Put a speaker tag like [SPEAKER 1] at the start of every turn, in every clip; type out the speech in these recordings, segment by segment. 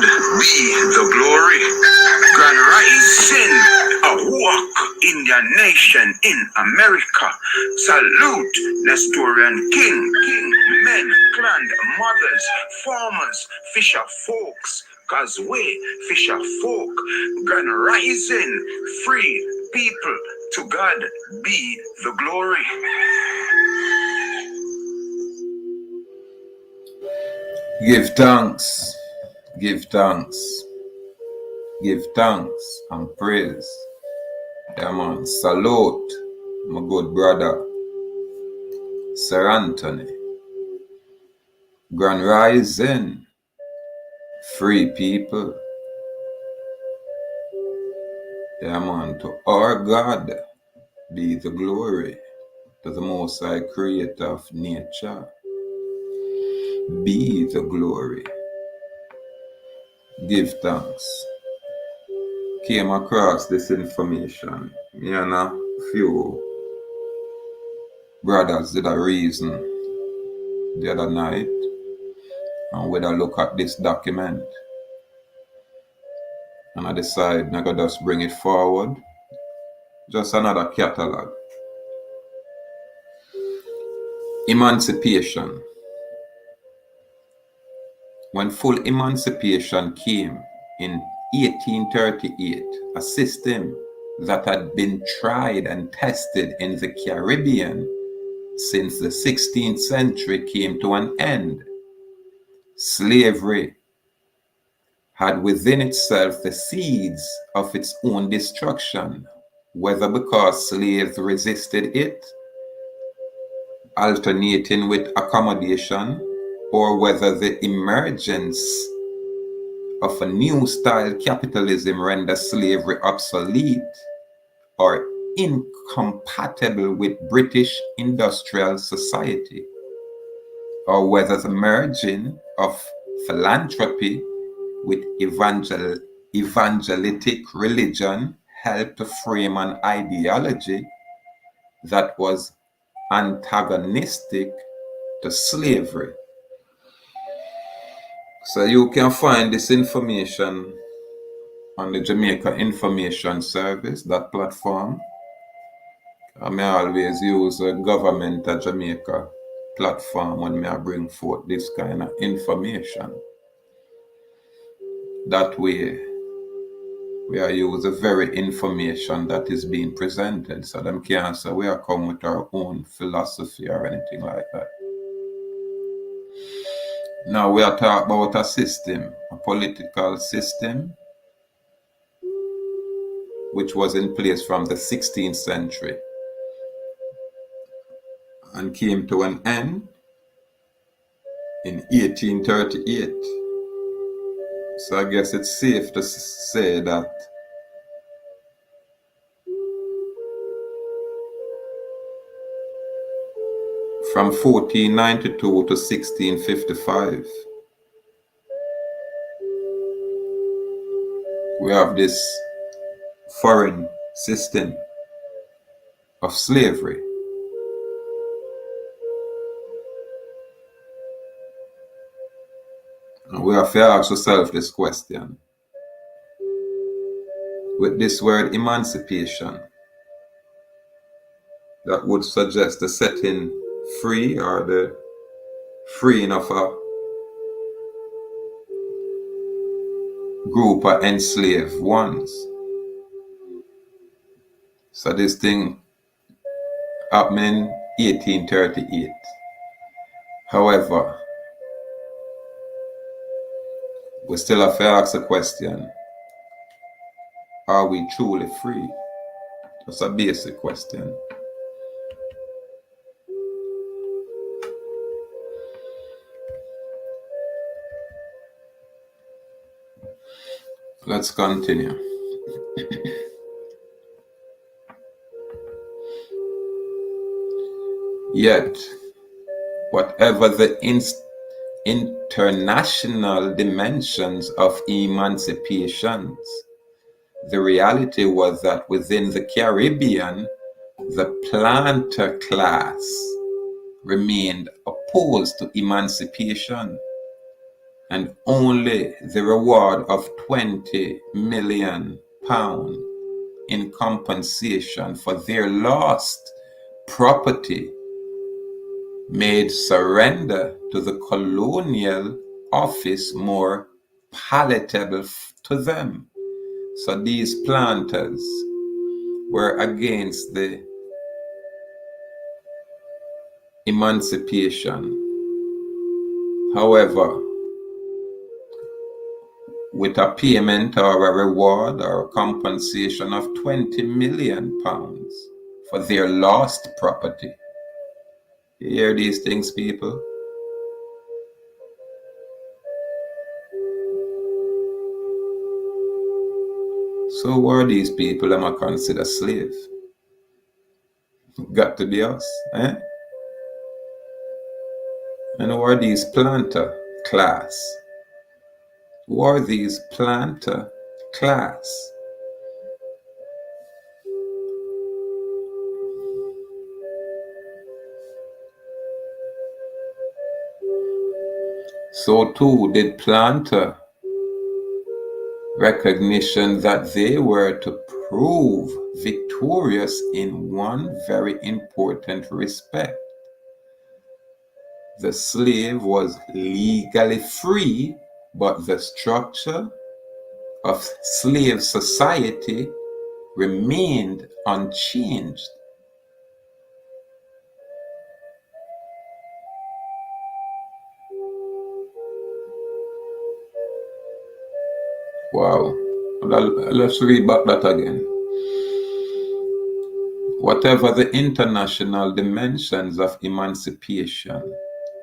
[SPEAKER 1] be the glory. Grand rising, a walk Indian nation in America. Salute Nestorian king, men, clan, mothers, farmers, fisher folks. Cause we fisher folk. Grand rising, free people. To God be the glory.
[SPEAKER 2] Give thanks, give thanks, give thanks and praise. Yeah, man. Salute, my good brother, Sir Anthony. Grand rising, free people. Yeah, man. To our God be the glory, to the Most High Creator of nature. Be the glory. Give thanks. Came across this information. Me and a few brothers did a reason the other night, and with a look at this document. And I decided I'm gonna just bring it forward. Just another catalog. Emancipation. When full emancipation came in 1838, a system that had been tried and tested in the Caribbean since the 16th century came to an end. Slavery had within itself the seeds of its own destruction, whether because slaves resisted it, alternating with accommodation, or whether the emergence of a new style capitalism rendered slavery obsolete or incompatible with British industrial society, or whether the merging of philanthropy with evangelic religion helped to frame an ideology that was antagonistic to slavery. So you can find this information on the Jamaica Information Service, that platform. I may always use a government of Jamaica platform when I bring forth this kind of information. That way, we are using the very information that is being presented, so them can't say we are come with our own philosophy or anything like that. Now we are talking about a system, a political system, which was in place from the 16th century and came to an end in 1838. So I guess it's safe to say that from 1492 to 1655, we have this foreign system of slavery. And we have to ask ourselves this question. With this word emancipation, that would suggest the setting free or the freeing of a group of enslaved ones. So this thing happened in 1838. However, we still have to ask the question, are we truly free? That's a basic question. Let's continue. Yet, whatever the international dimensions of emancipations, the reality was that within the Caribbean, the planter class remained opposed to emancipation. and only the reward of £20 million in compensation for their lost property made surrender to the colonial office more palatable to them. So these planters were against the emancipation. However, with a payment or a reward or a compensation of £20 million for their lost property. You hear these things, people? So who are these people I'm consider slave? Got to be us, eh? And who are these planter class? Who are these planter class? So too did planter recognition that they were to prove victorious in one very important respect. The slave was legally free, but the structure of slave society remained unchanged. Wow. Let's read back that again. Whatever the international dimensions of emancipation,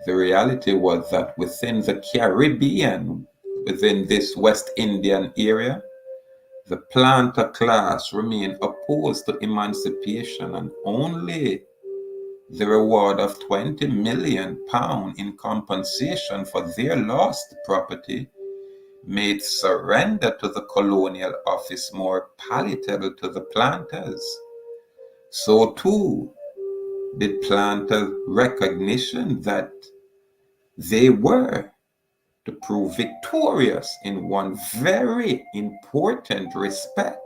[SPEAKER 2] the reality was that within the Caribbean, within this West Indian area, the planter class remained opposed to emancipation, and only the reward of £20 million in compensation for their lost property made surrender to the colonial office more palatable to the planters. So too did planters recognition that they were to prove victorious in one very important respect.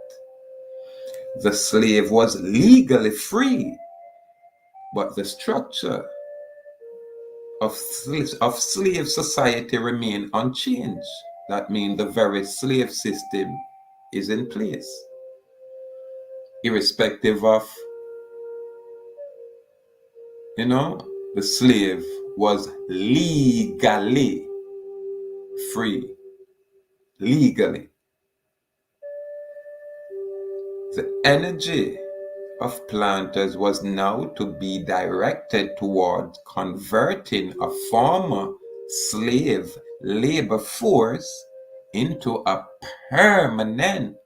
[SPEAKER 2] The slave was legally free, but the structure of slave society remained unchanged. That means the very slave system is in place, irrespective of, the slave was legally free. Legally. The energy of planters was now to be directed towards converting a former slave labor force into a permanent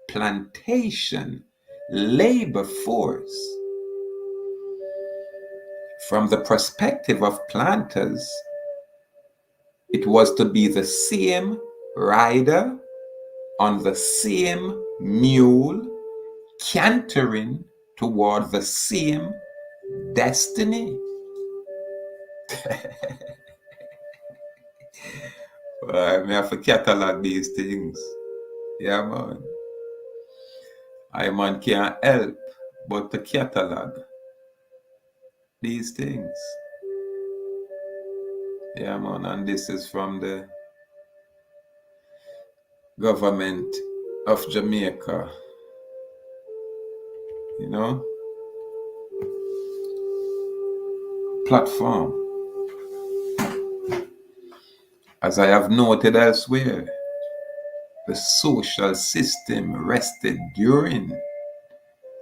[SPEAKER 2] plantation labor force. From the perspective of planters, it was to be the same rider on the same mule, cantering toward the same destiny. I have to catalog these things. Yeah, man. I can't help but to catalog these things. Yeah, man. And this is from the government of Jamaica. Platform. As I have noted elsewhere, the social system rested during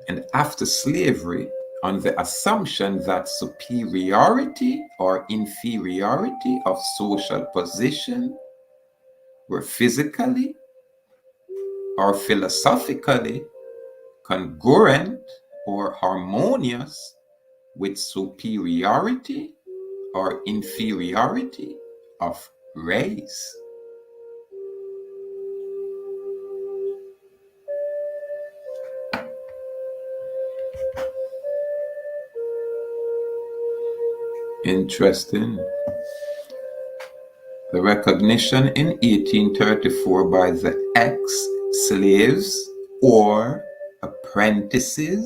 [SPEAKER 2] and after slavery on the assumption that superiority or inferiority of social position were physically or philosophically congruent or harmonious with superiority or inferiority of race. Interesting. The recognition in 1834 by the ex-slaves or apprentices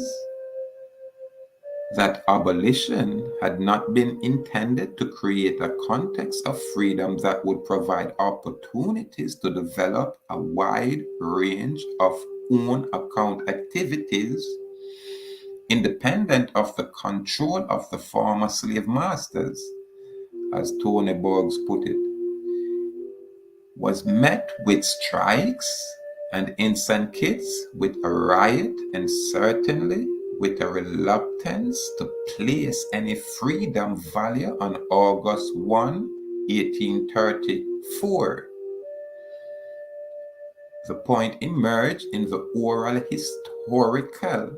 [SPEAKER 2] that abolition had not been intended to create a context of freedom that would provide opportunities to develop a wide range of own account activities independent of the control of the former slave masters, as Tony Boggs put it, was met with strikes and in some cases with a riot and certainly with a reluctance to place any freedom value on August 1, 1834. The point emerged in the oral historical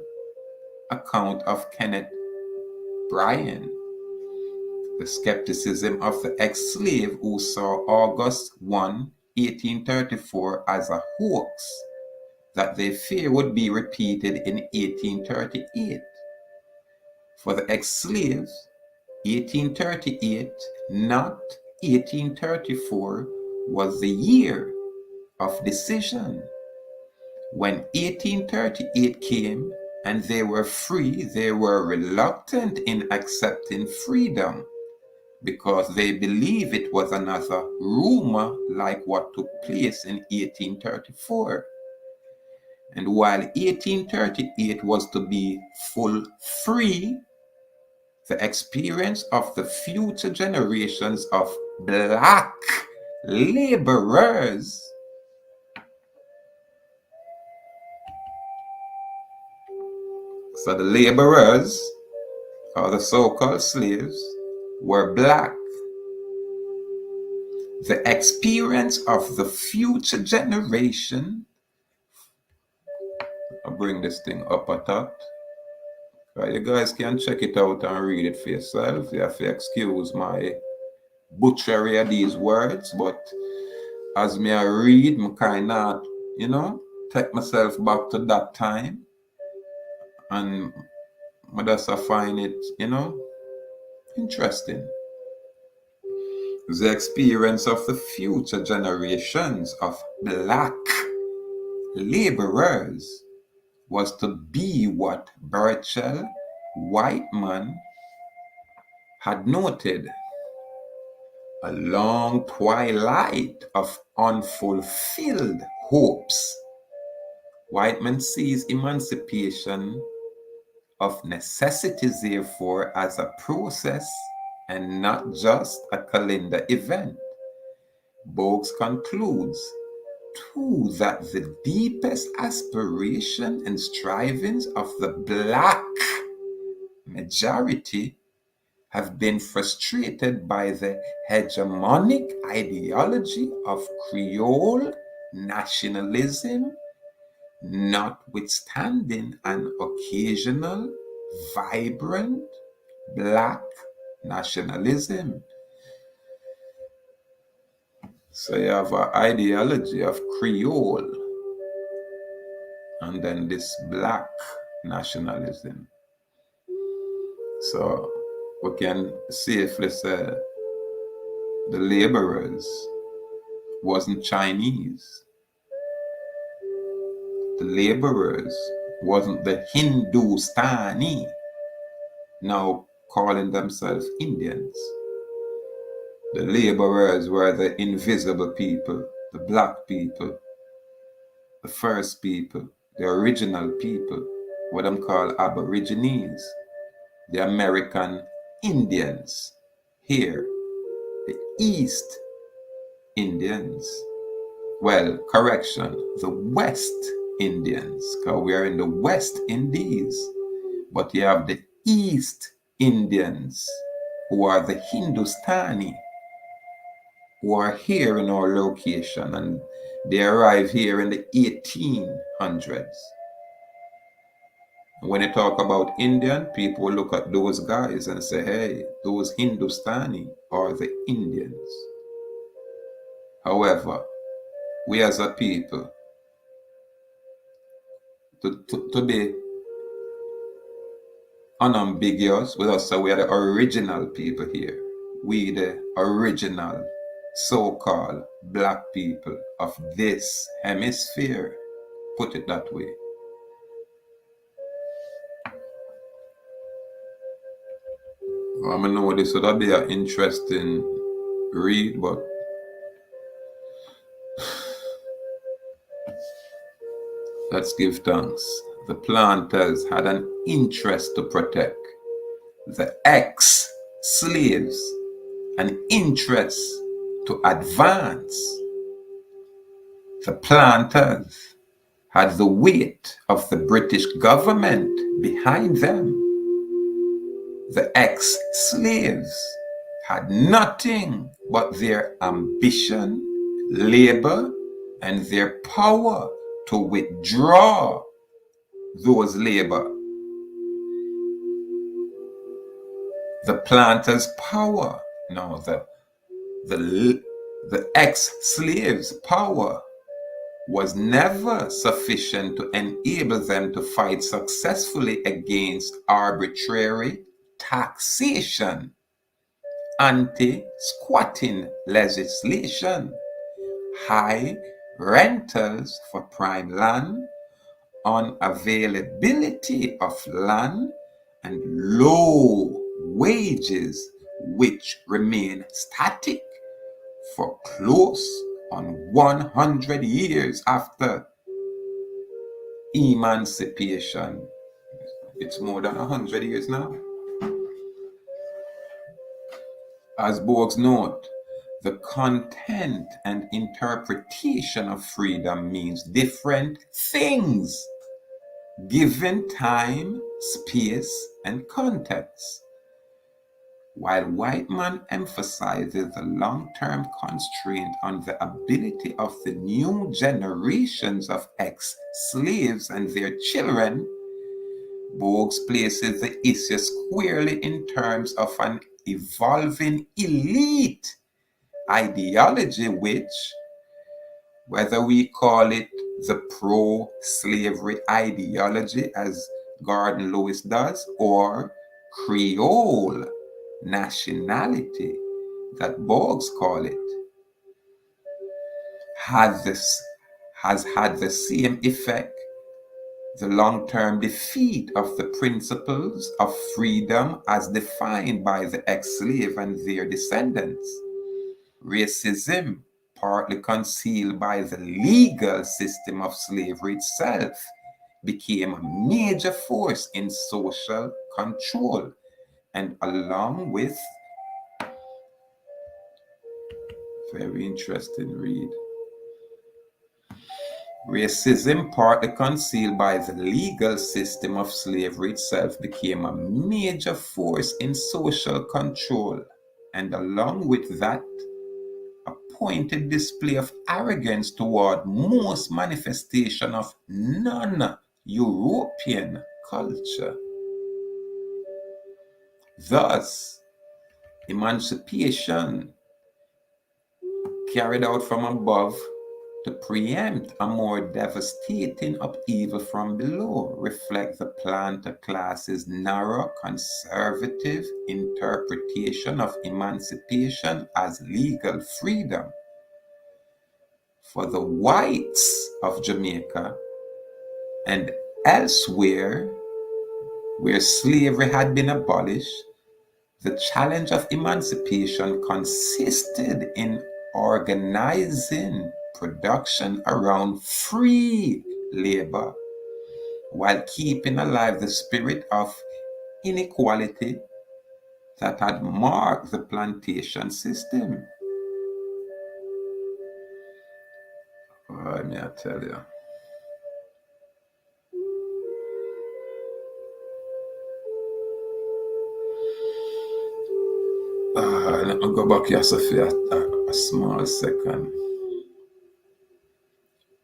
[SPEAKER 2] account of Kenneth Bryan, the skepticism of the ex-slave who saw August 1, 1834 as a hoax that they fear would be repeated in 1838. For the ex-slaves, 1838, not 1834, was the year of decision. When 1838 came and they were free, they were reluctant in accepting freedom because they believed it was another rumor like what took place in 1834. And while 1838 was to be full free, the experience of the future generations of black laborers so the laborers, or the so-called slaves, were black. The experience of the future generation, I'll bring this thing up at top. You guys can check it out and read it for yourself. You have to excuse my butchery of these words, but as me I read, I kind of, take myself back to that time. And I just find it, interesting. The experience of the future generations of black laborers was to be what Burchell Whiteman had noted, a long twilight of unfulfilled hopes. Whiteman sees emancipation of necessities, therefore, as a process and not just a calendar event. Boggs concludes, too, that the deepest aspiration and strivings of the black majority have been frustrated by the hegemonic ideology of Creole nationalism, notwithstanding an occasional vibrant black nationalism. So you have an ideology of Creole and then this black nationalism. So we can safely say the laborers wasn't Chinese. The laborers wasn't the Hindustani, now calling themselves Indians. The laborers were the invisible people, the black people, the first people, the original people, what I'm called Aborigines, the American Indians, here, the East Indians. Well, correction, the West Indians, because we are in the West Indies, but you have the East Indians, who are the Hindustani, who are here in our location, and they arrive here in the 1800s. When you talk about Indian, people will look at those guys and say, hey, those Hindustani are the Indians. However, we as a people, to be unambiguous with us, so we are the original people here. We the original so-called black people of this hemisphere, put it that way. I know this would be an interesting read, but let's give thanks. The planters had an interest to protect the ex-slaves, an interest to advance. The planters had the weight of the British government behind them. The ex-slaves had nothing but their ambition, labor, and their power to withdraw those labor. The planters' power, no, the ex-slaves' power was never sufficient to enable them to fight successfully against arbitrary taxation, anti-squatting legislation, high rentals for prime land, unavailability of land, and low wages which remain static for close on 100 years after emancipation. It's more than 100 years now. As Borges note, the content and interpretation of freedom means different things given time, space, and context. While Whiteman emphasizes the long-term constraint on the ability of the new generations of ex-slaves and their children, Borges places the issue squarely in terms of an evolving elite ideology which, whether we call it the pro-slavery ideology as Gordon Lewis does, or Creole nationality that Borges call it, has had the same effect: the long-term defeat of the principles of freedom as defined by the ex-slave and their descendants. Racism, partly concealed by the legal system of slavery itself, became a major force in social control, and along with, very interesting read, racism, partly concealed by the legal system of slavery itself, became a major force in social control, and along with that, a pointed display of arrogance toward most manifestation of non-European culture. Thus, emancipation carried out from above to preempt a more devastating upheaval from below reflect the planter class's narrow conservative interpretation of emancipation as legal freedom. For the whites of Jamaica and elsewhere where slavery had been abolished, the challenge of emancipation consisted in organizing production around free labor while keeping alive the spirit of inequality that had marked the plantation system. Let me tell you. Let me go back here, Sophia, a small second.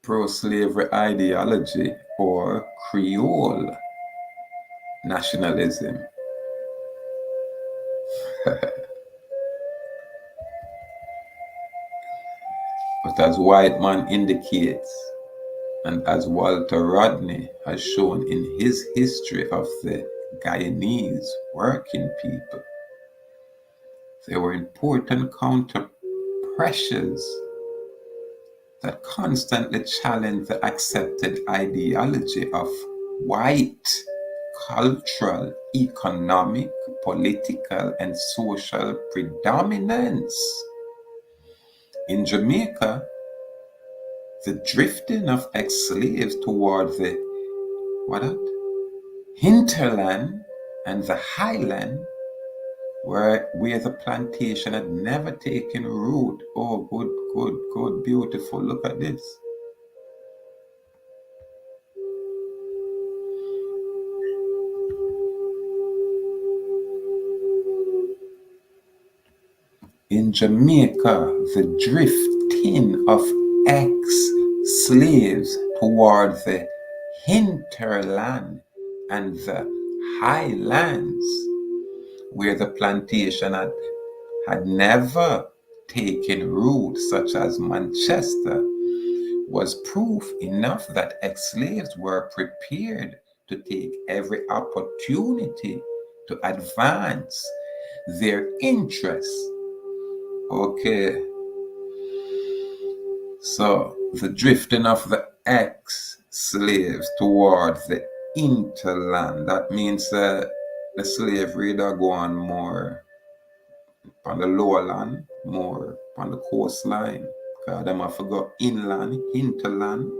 [SPEAKER 2] Pro-slavery ideology or Creole nationalism. But as Whiteman indicates, and as Walter Rodney has shown in his history of the Guyanese working people, there were important pressures that constantly challenge the accepted ideology of white cultural, economic, political, and social predominance. In Jamaica, the drifting of ex-slaves toward the hinterland and the highland, where the plantation had never taken root. Oh, good, beautiful. Look at this. In Jamaica, the drifting of ex-slaves toward the hinterland and the highlands, where the plantation had never taken root, such as Manchester, was proof enough that ex-slaves were prepared to take every opportunity to advance their interests. Okay, so the drifting of the ex-slaves towards the hinterland, that means the slavery that go on more on the lower land, more on the coastline, because them have to go inland, hinterland,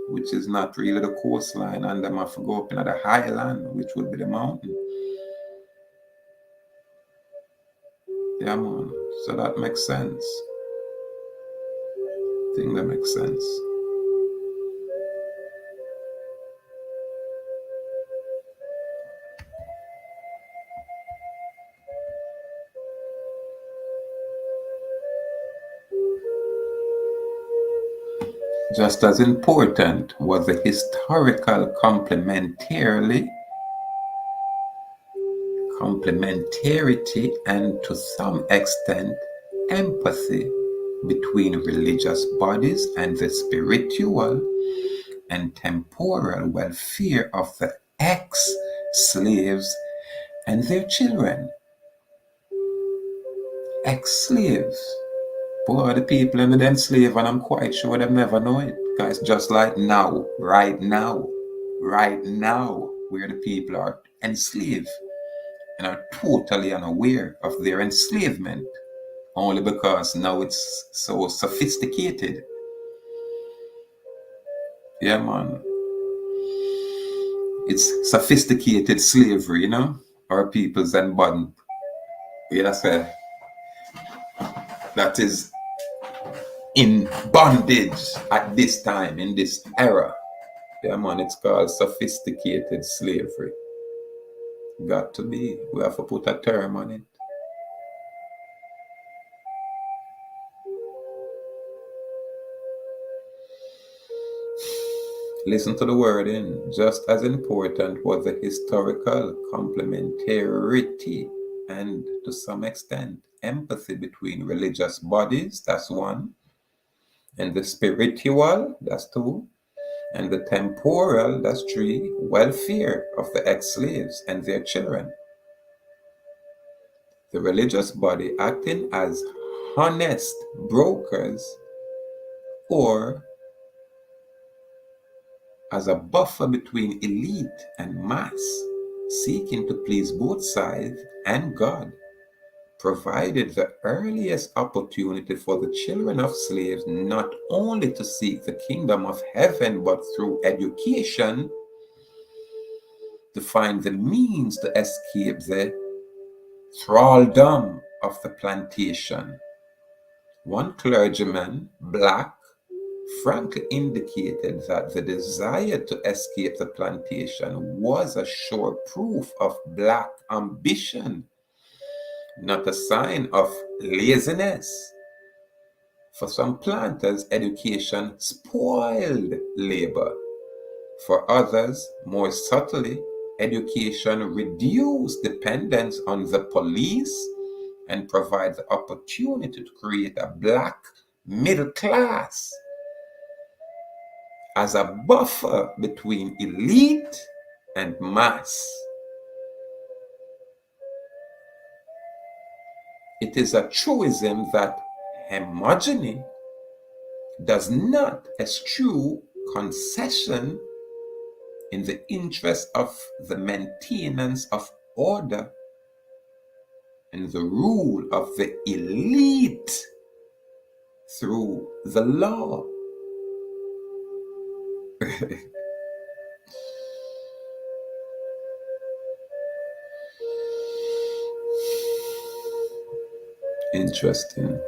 [SPEAKER 2] which is not really the coastline, and them have to go up into the highland, which would be the mountain. Yeah, man. So that makes sense. I think that makes sense. Just as important was the historical complementarity and, to some extent, empathy between religious bodies and the spiritual and temporal welfare of the ex-slaves and their children. Ex-slaves. Boy, the people in the enslaved, and I'm quite sure them never know it. Because just like now, right now, where the people are enslaved and are totally unaware of their enslavement, only because now it's so sophisticated. Yeah, man. It's sophisticated slavery, you know? Our people's and body. Yeah, say that is in bondage at this time, in this era. Yeah, man, it's called sophisticated slavery. Got to be. We have to put a term on it. Listen to the wording. Just as important was the historical complementarity and, to some extent, empathy between religious bodies, that's one, and the spiritual, that's two, and the temporal, that's three, welfare of the ex-slaves and their children. The religious body acting as honest brokers or as a buffer between elite and mass, seeking to please both sides and God, provided the earliest opportunity for the children of slaves not only to seek the kingdom of heaven, but through education to find the means to escape the thraldom of the plantation. One clergyman, black, frankly indicated that the desire to escape the plantation was a sure proof of black ambition, not a sign of laziness. For some planters, education spoiled labor. For others, more subtly, education reduced dependence on the police and provides the opportunity to create a black middle class as a buffer between elite and mass. It is a truism that homogeny does not eschew concession in the interest of the maintenance of order and the rule of the elite through the law. Interesting.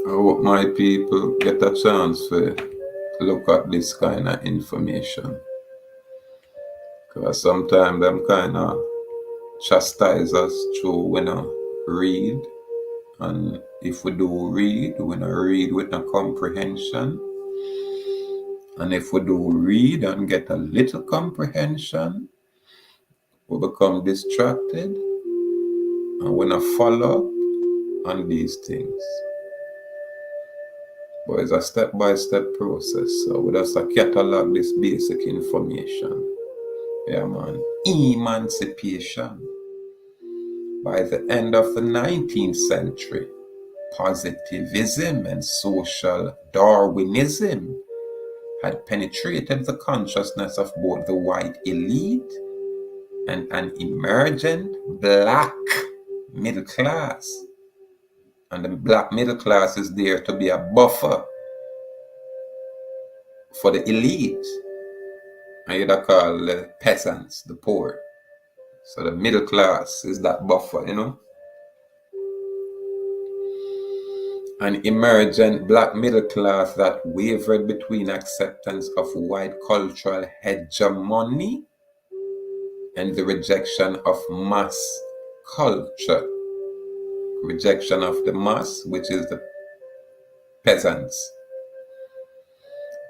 [SPEAKER 2] I hope my people get a chance to look at this kind of information, because sometimes them kind of chastise us through when I read, and if we do read, we don't read with no comprehension, and if we do read and get a little comprehension, we become distracted and we not follow up on these things. But it's a step-by-step process, so we just catalog this basic information. Yeah, man. Emancipation. By the end of the 19th century, positivism and social Darwinism had penetrated the consciousness of both the white elite and an emergent black middle class. And the black middle class is there to be a buffer for the elite. And you'd call the peasants the poor. So the middle class is that buffer, you know. An emergent black middle class that wavered between acceptance of white cultural hegemony and the rejection of mass culture. Rejection of the mass, which is the peasants.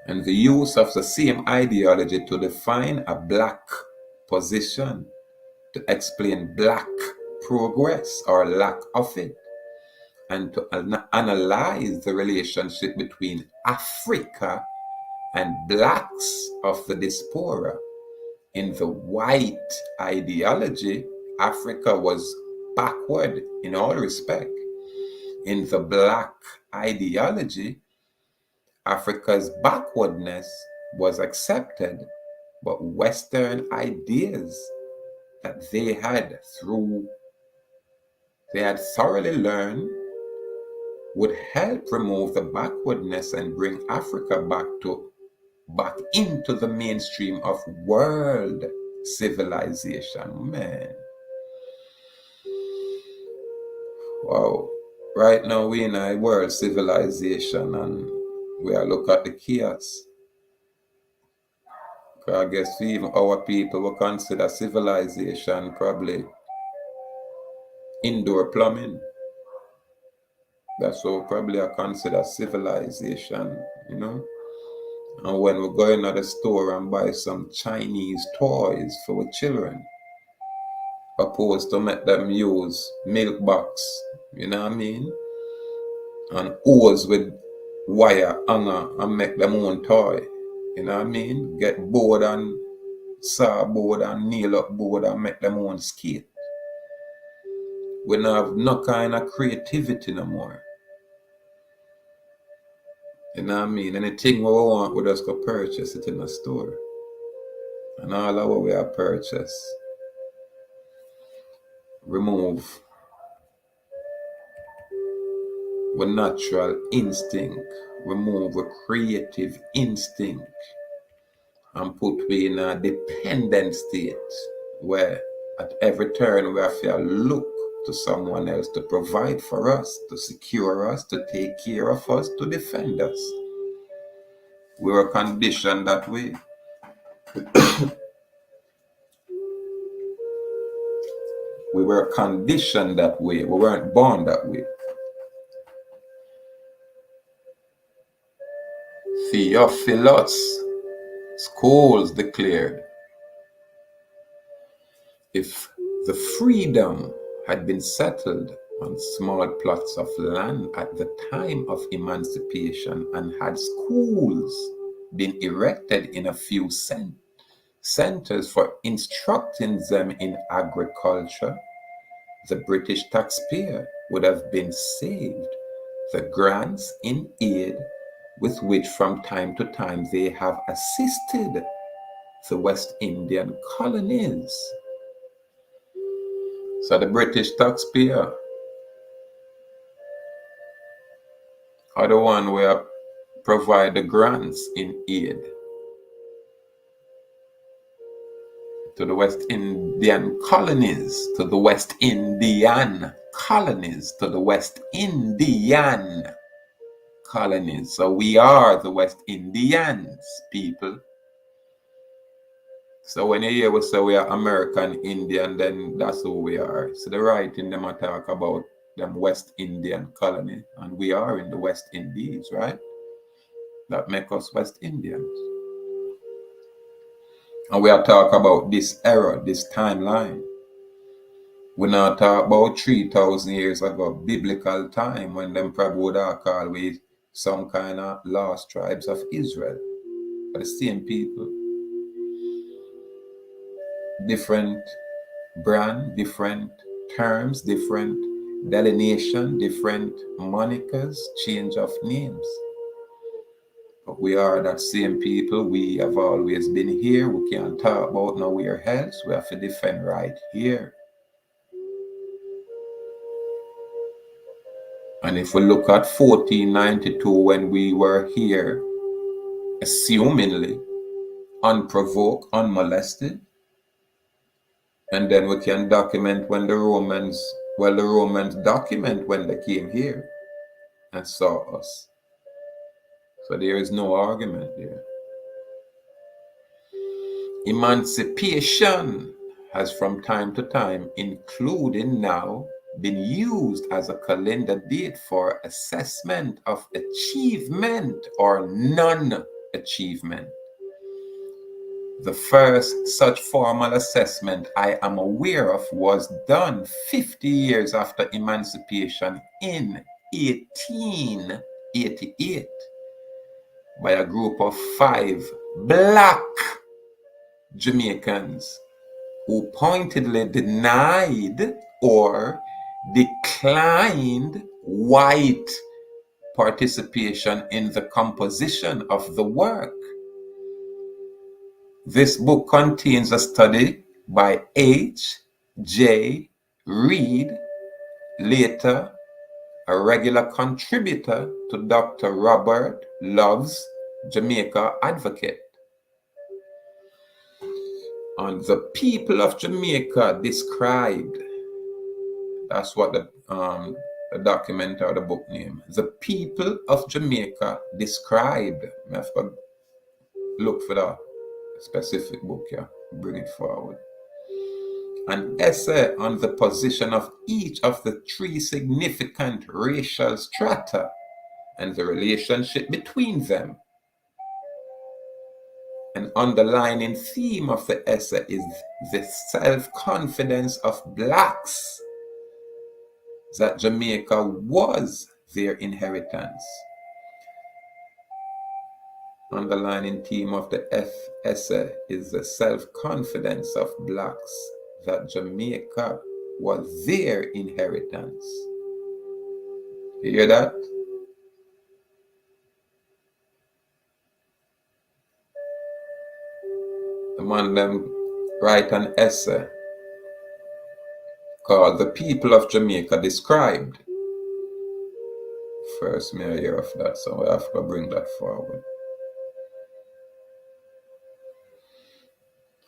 [SPEAKER 2] And the use of the same ideology to define a black position, to explain black progress or lack of it, and to analyze the relationship between Africa and blacks of the diaspora. In the white ideology, Africa was backward in all respect. In the black ideology, Africa's backwardness was accepted, but Western ideas that they had thoroughly learned would help remove the backwardness and bring Africa back into the mainstream of world civilization. Man. Wow. Right now we in a world civilization and we are look at the chaos. I guess even our people will consider civilization probably indoor plumbing. That's what probably I consider civilization, you know. And when we go into the store and buy some Chinese toys for our children, opposed to make them use milk box, you know what I mean? And hose with wire hanger and make them own toy, you know what I mean? Get board and saw board and nail up board and make them own skate. We don't have no kind of creativity no more. You know what I mean? Anything we want, we just go purchase it in a store. And all of what we have purchased, remove with natural instinct, remove with creative instinct, and put we in a dependent state where at every turn we have to look to someone else to provide for us, to secure us, to take care of us, to defend us. We were conditioned that way. We were conditioned that way. We weren't born that way. Theophilus schools declared, if the freedom had been settled on small plots of land at the time of emancipation and had schools been erected in a few centers for instructing them in agriculture, the British taxpayer would have been saved the grants in aid with which from time to time they have assisted the West Indian colonies. So the British taxpayer are the one who provide the grants in aid to the West Indian colonies, to the West Indian colonies, to the West Indian colonies. So we are the West Indians, people. So when you hear we say we are American Indian, then that's who we are. So the writing them talk about them West Indian colony, and we are in the West Indies, right? That make us West Indians. And we are talk about this era, this timeline. We not talk about 3,000 years ago, biblical time, when them probably would have called we some kind of lost tribes of Israel. But the same people. Different brand, different terms, different delineation, different monikers, change of names. But we are that same people. We have always been here. We can't talk about nowhere else. We have to defend right here. And if we look at 1492, when we were here, assumingly, unprovoked, unmolested, and then we can document when the Romans document when they came here and saw us. So there is no argument there. Emancipation has from time to time, including now, been used as a calendar date for assessment of achievement or non-achievement. The first such formal assessment I am aware of was done 50 years after emancipation in 1888 by a group of 5 black Jamaicans who pointedly denied or declined white participation in the composition of the work. This book contains a study by H.J. Reed, later a regular contributor to Dr. Robert Love's Jamaica Advocate, on the people of Jamaica described. That's what the document or the book name. The people of Jamaica described. I have to look for that specific book here. Bring it forward. An essay on the position of each of the 3 significant racial strata and the relationship between them. An underlying theme of the essay is the self-confidence of blacks that Jamaica was their inheritance. Underlying theme of the essay is the self-confidence of blacks that Jamaica was their inheritance. You hear that? The man them write an essay called The People of Jamaica Described. First me I hear of that, so I have to bring that forward.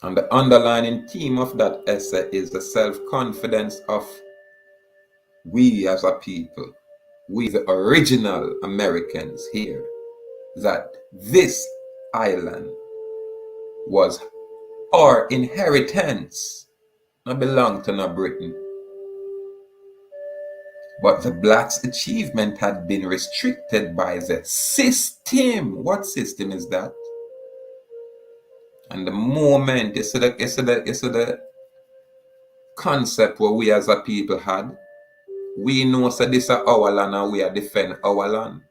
[SPEAKER 2] And the underlying theme of that essay is the self-confidence of we as a people, we the original Americans here, that this island was our inheritance, not belong to no Britain. But the blacks' achievement had been restricted by the system. What system is that? And the moment, you see the concept where we as a people had, we know so this is our land and we are defend our land.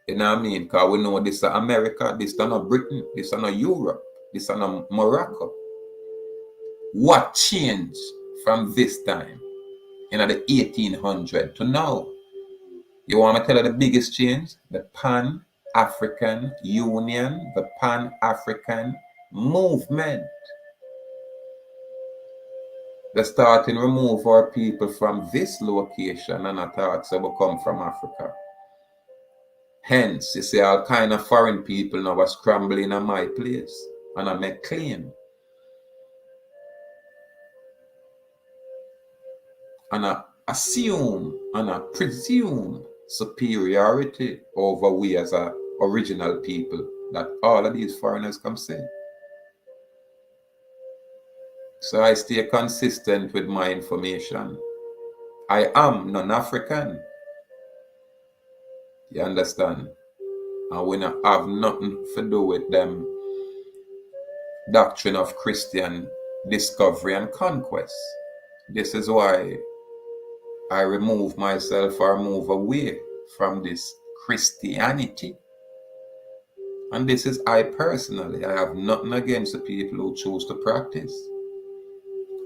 [SPEAKER 2] You know what I mean? Because we know this is America, this is not Britain, this is not Europe, this is not Morocco. What changed from this time? in the 1800 to now. You want me to tell you the biggest change? The Pan-African Union, the Pan-African movement. They're starting to remove our people from this location and attacks that will come from Africa. Hence, you see all kind of foreign people now are scrambling in my place and I make claim. And I assume and I presume superiority over we as a original people that all of these foreigners come say. So I stay consistent with my information. I am non-African. You understand? And we not have nothing to do with them doctrine of Christian discovery and conquest. This is why I remove myself or move away from this Christianity. And this is I personally. I have nothing against the people who choose to practice.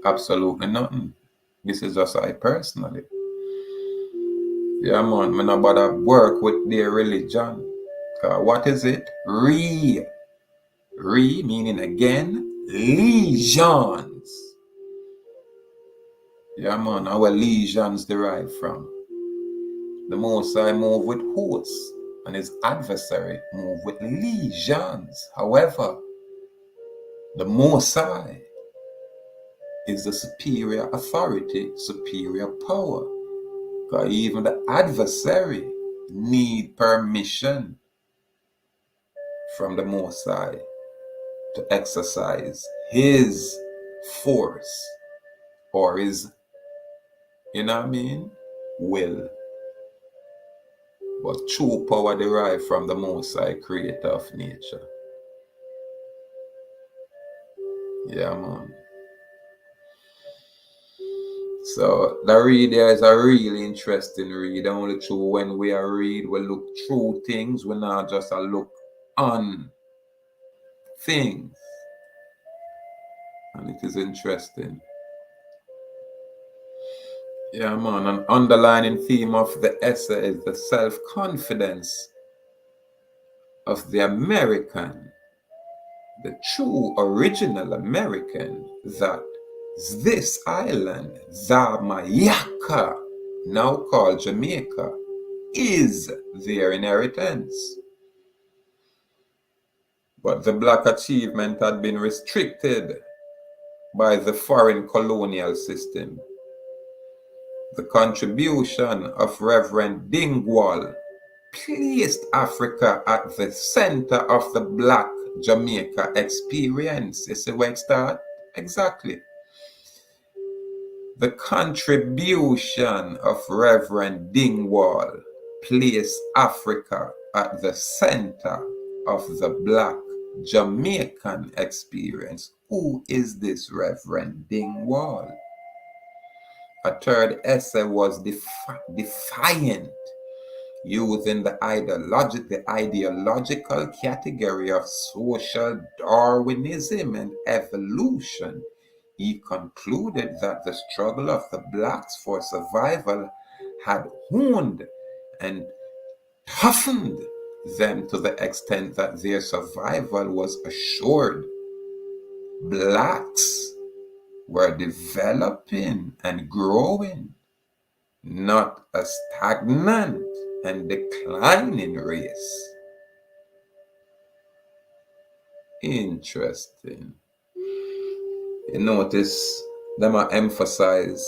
[SPEAKER 2] Absolutely nothing. This is just I personally. Yeah, man, I'm not bother work with their religion. What is it? Re meaning again, legions. Yeah, man, our legions derive from. The Most High move with hosts, and his adversary move with legions. However, the Most High is the superior authority, superior power. Because even the adversary need permission from the Most High to exercise his force or his, will. But true power derived from the Most High, creator of nature. Yeah, man. So the read there is a really interesting read. Only true when we are read, we look through things. We not just a look on things. And it is interesting. Yeah, man. An underlining theme of the essay is the self-confidence of the American, the true original American, that this island, Zamayaka, now called Jamaica, is their inheritance. But the black achievement had been restricted by the foreign colonial system. The contribution of Reverend Dingwall placed Africa at the center of the black Jamaica experience. You see where it starts? Exactly. The contribution of Reverend Dingwall placed Africa at the center of the black Jamaican experience. Who is this Reverend Dingwall? A third essay was defiant, using the ideological category of social Darwinism and evolution. He concluded that the struggle of the blacks for survival had honed and toughened them to the extent that their survival was assured. Blacks were developing and growing, not a stagnant and declining race. Interesting. You notice them I emphasize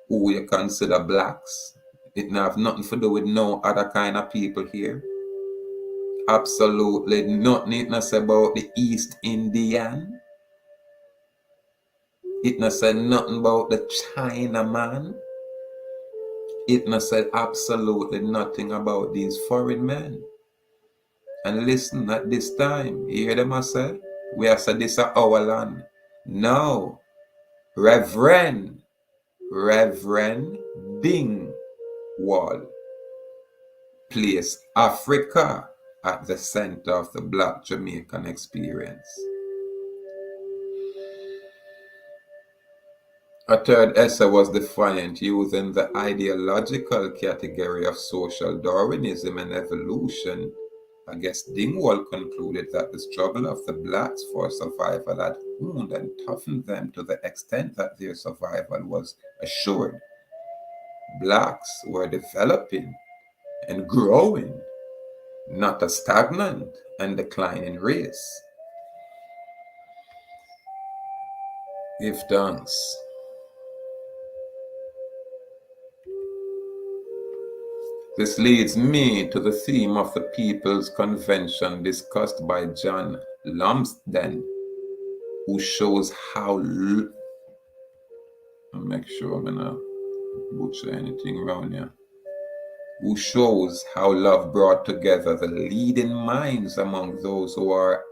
[SPEAKER 2] who you consider blacks. It have nothing to do with no other kind of people here. Absolutely nothing. It not say about the East Indian. It not say nothing about the Chinaman. It not say absolutely nothing about these foreign men. And listen, at this time, you hear them I say? We are say this is our land. No. Reverend Dingwall placed Africa at the center of the black Jamaican experience. A third essay was defiant using the ideological category of social Darwinism and evolution. I guess Dingwall concluded that the struggle of the blacks for survival had honed and toughened them to the extent that their survival was assured. Blacks were developing and growing, not a stagnant and declining race. Give thanks. This leads me to the theme of the People's Convention discussed by John Lumsden, who shows how I'll make sure I'm not butcher anything around here. Who shows how love brought together the leading minds among those who are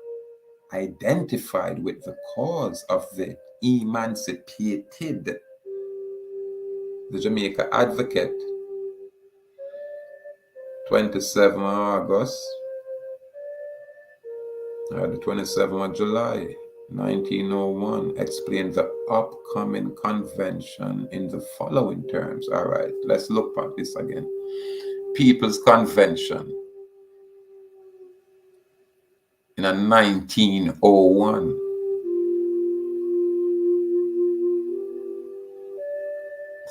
[SPEAKER 2] identified with the cause of the emancipated. The Jamaica Advocate, 27 August, the 27th of July, 1901, explained the upcoming convention in the following terms. All right, let's look at this again. People's Convention in a 1901.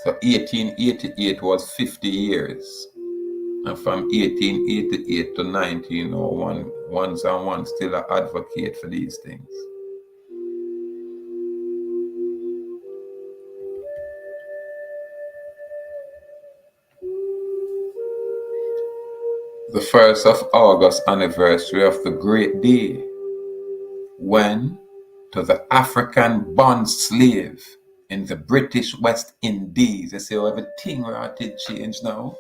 [SPEAKER 2] So 1888 was 50 years. And from 1888 to 1901, ones and one still an advocate for these things. The 1st of August anniversary of the great day when to the African bond slave in the British West Indies. You see how everything started change now?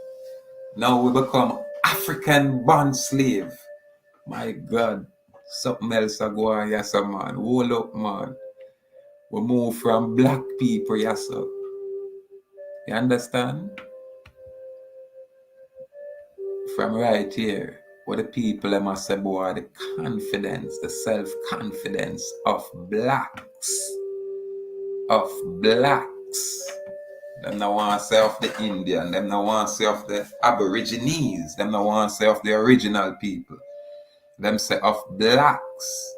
[SPEAKER 2] Now we become African bond slave. My God, something else I go on, yes, man. Hold up, man. We move from black people, yes, sir. You understand? From right here, what the people them must say, boy, the confidence, the self-confidence of blacks. Of blacks. Them no want to say of the Indian, them no want to say of the Aborigines, them no want to say of the original people. Them say of blacks.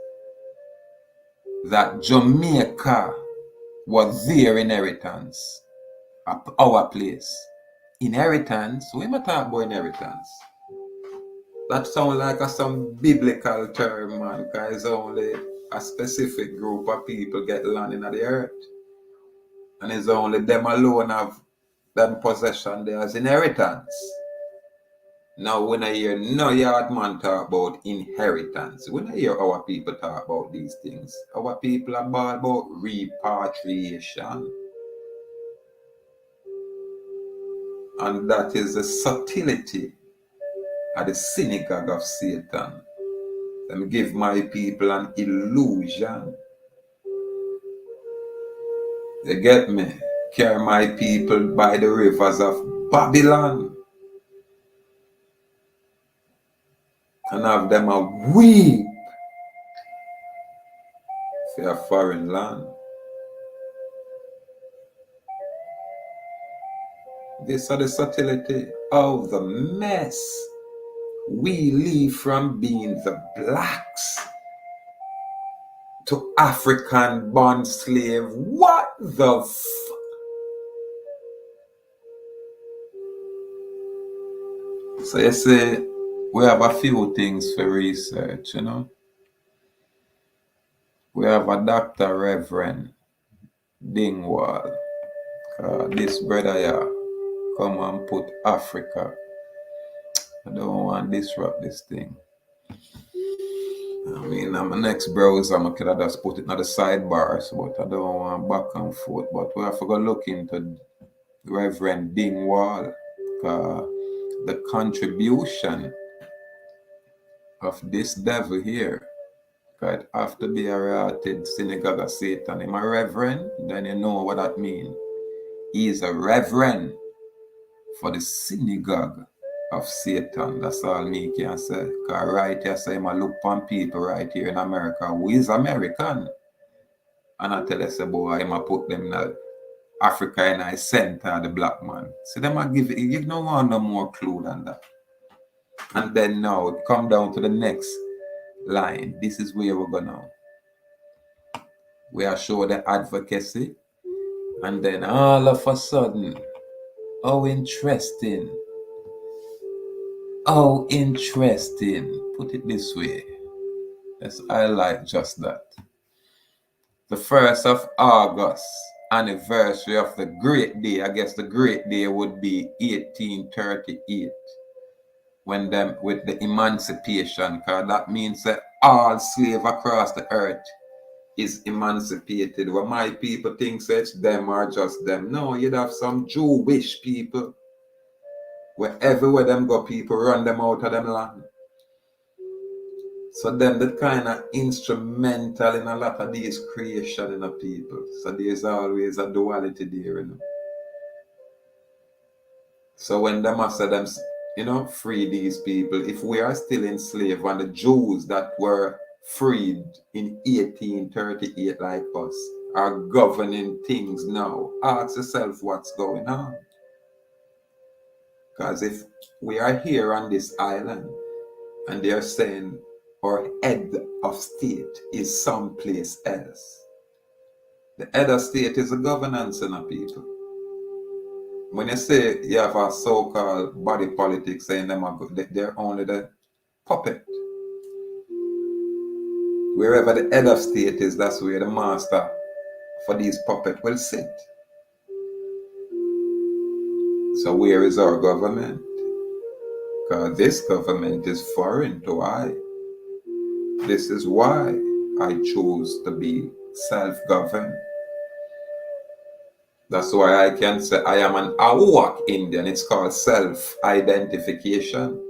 [SPEAKER 2] That Jamaica was their inheritance. Our place. Inheritance? We might talk about inheritance. That sounds like some biblical term, man, because it's only a specific group of people get land in the earth. And it's only them alone have them possession there as inheritance. Now, when I hear no yard man talk about inheritance, when I hear our people talk about these things, our people are about repatriation. And that is the subtlety of the synagogue of Satan. Them give my people an illusion. You get me? Carry my people by the rivers of Babylon and have them a weep for a foreign land. This is the subtlety of the mess we leave from being the blacks to African bond slave. What the So you see, we have a few things for research, you know. We have a Dr. Reverend Dingwall. This brother here come and put Africa. I don't want to disrupt this thing. I mean, on my next browser, I could have just put it on the sidebars, but I don't want back and forth. But we have to go look into Reverend Dingwall. The contribution of this devil here, it have to be a rotted synagogue of Satan. Am I reverend? Then you know what that means. He is a reverend for the synagogue of Satan. That's all me can say. Because right here, say, I look upon people right here in America who is American. And I tell you, say, boy, I put them in Africa and I center the black man. So them I give you don't want no more clue than that. And then now it come down to the next line. This is where we're gonna. We are show the advocacy, and then all of a sudden, oh interesting. Oh interesting. Put it this way. Yes, I like just that. The 1st of August, anniversary of the great day. I guess the great day would be 1838. When them with the emancipation, because that means that all slave across the earth is emancipated. What my people think it's them or just them. No, you'd have some Jewish people. Where everywhere them go, people run them out of them land. So them that kind of instrumental in a lot of these creation in the people. So there's always a duality there, you know. So when them say them, you know, free these people, if we are still enslaved and the Jews that were freed in 1838 like us are governing things now, ask yourself what's going on. Because if we are here on this island and they are saying our head of state is someplace else, the head of state is the governance in the people. When you say you have a so-called body politics saying them are good, they're only the puppet. Wherever the head of state is, that's where the master for these puppets will sit. So where is our government? Because this government is foreign to I. This is why I chose to be self-governed. That's why I can say I am an Awak Indian. It's called self-identification.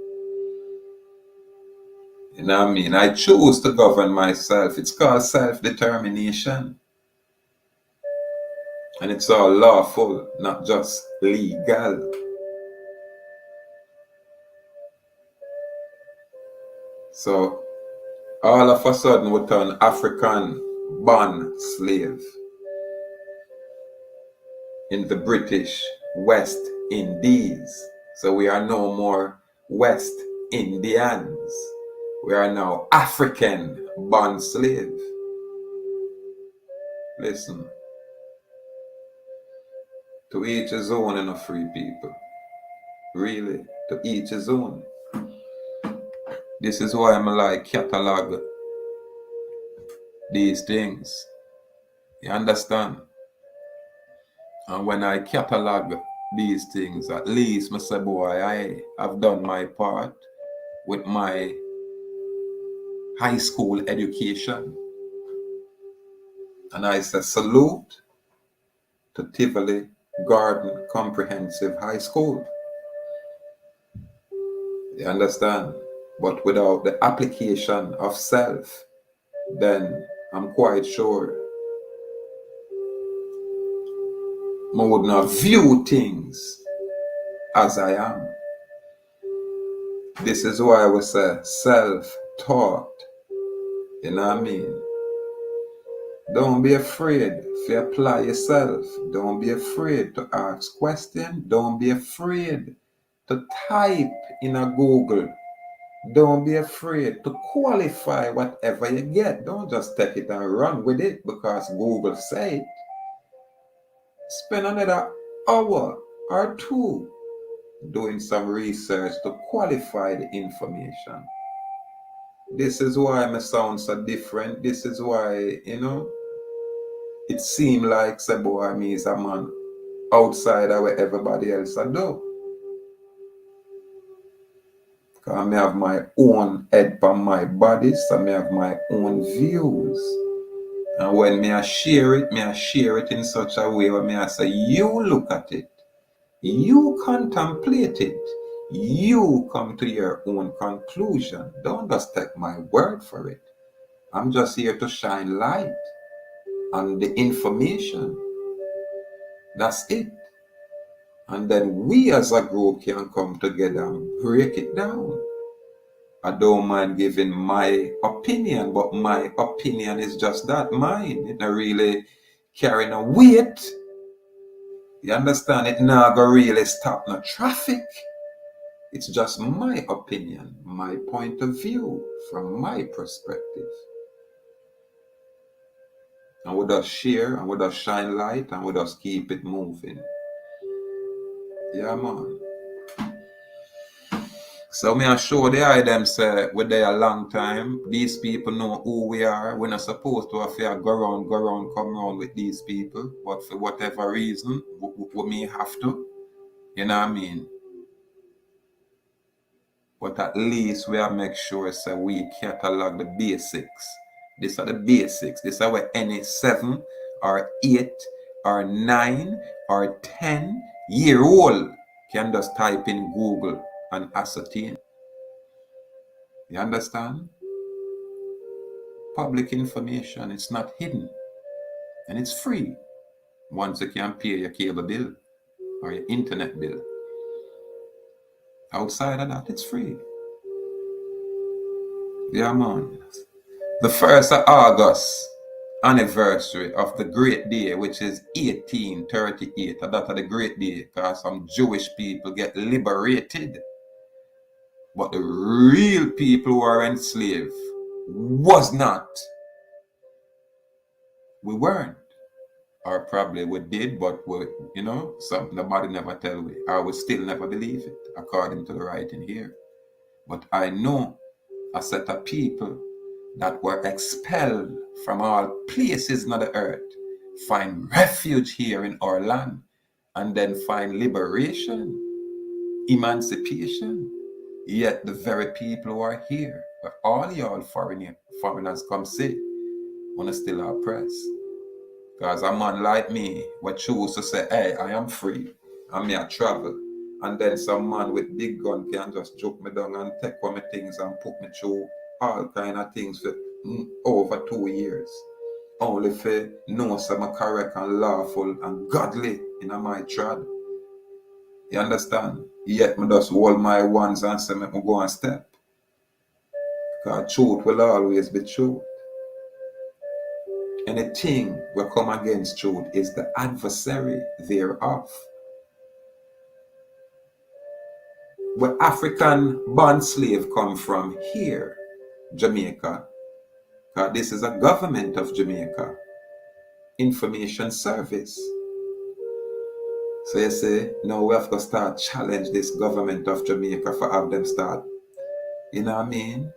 [SPEAKER 2] You know what I mean? I choose to govern myself. It's called self-determination. And it's all lawful, not just legal. So all of a sudden we turn African born slave in the British West Indies. So we are no more West Indians. We are now African born slave. Listen. To each his own and a free people. Really, to each his own. This is why I'm like catalog these things. You understand? And when I catalog these things, at least I say, boy, I have done my part with my high school education. And I say salute to Tivoli Garden Comprehensive High School. You understand? But without the application of self, then I'm quite sure I would not view things as I am. This is why we say self-taught. You know what I mean? Don't be afraid to apply yourself. Don't be afraid to ask questions. Don't be afraid to type in a Google. Don't be afraid to qualify whatever you get. Don't just take it and run with it because Google said it. Spend another hour or two doing some research to qualify the information. This is why my sounds are different. This is why, you know, it seems like say boy me is a man outside of what everybody else I do. Because I have my own head on my body, so I have my own views. And when I share it in such a way where I say, you look at it, you contemplate it, you come to your own conclusion. Don't just take my word for it. I'm just here to shine light on the information. That's it. And then we as a group can come together and break it down. I don't mind giving my opinion, but my opinion is just that, mine. It's not really carrying a weight. You understand? It not gonna really stop no traffic. It's just my opinion, my point of view, from my perspective. And we just share, and we just shine light, and we just keep it moving. Yeah, man. So me I show the eye them say we're there a long time. These people know who we are. We're not supposed to have to go around, come around with these people. But for whatever reason, we may have to. You know what I mean? But at least we have make sure so we catalog the basics. These are the basics. This is where any 7 or 8 or 9 or 10-year-old can just type in Google and ascertain. You understand? Public information, it's not hidden. And it's free. Once you can pay your cable bill or your internet bill. Outside of that, it's free. Yeah, man. The 1st of August anniversary of the great day, which is 1838. That's the great day because some Jewish people get liberated. But the real people who are enslaved was not. We weren't. Or probably we did, but we, nobody never tell we. I would still never believe it, according to the writing here. But I know a set of people that were expelled from all places on the earth, find refuge here in our land, and then find liberation, emancipation. Yet the very people who are here, where all y'all foreigners come say, wanna still oppressed. Because a man like me would choose to say, hey, I am free, and me a travel. And then some man with big gun can just choke me down and take one of my things and put me through all kind of things for over 2 years. Only for know some correct and lawful and godly in my trad. You understand? Yet me just hold my ones and say me go and step. Because truth will always be truth. Anything will come against truth is the adversary thereof. Where African bond slave come from here, Jamaica, because this is a government of Jamaica, information service. So you say, now we have to start challenge this government of Jamaica for have them start, you know what I mean?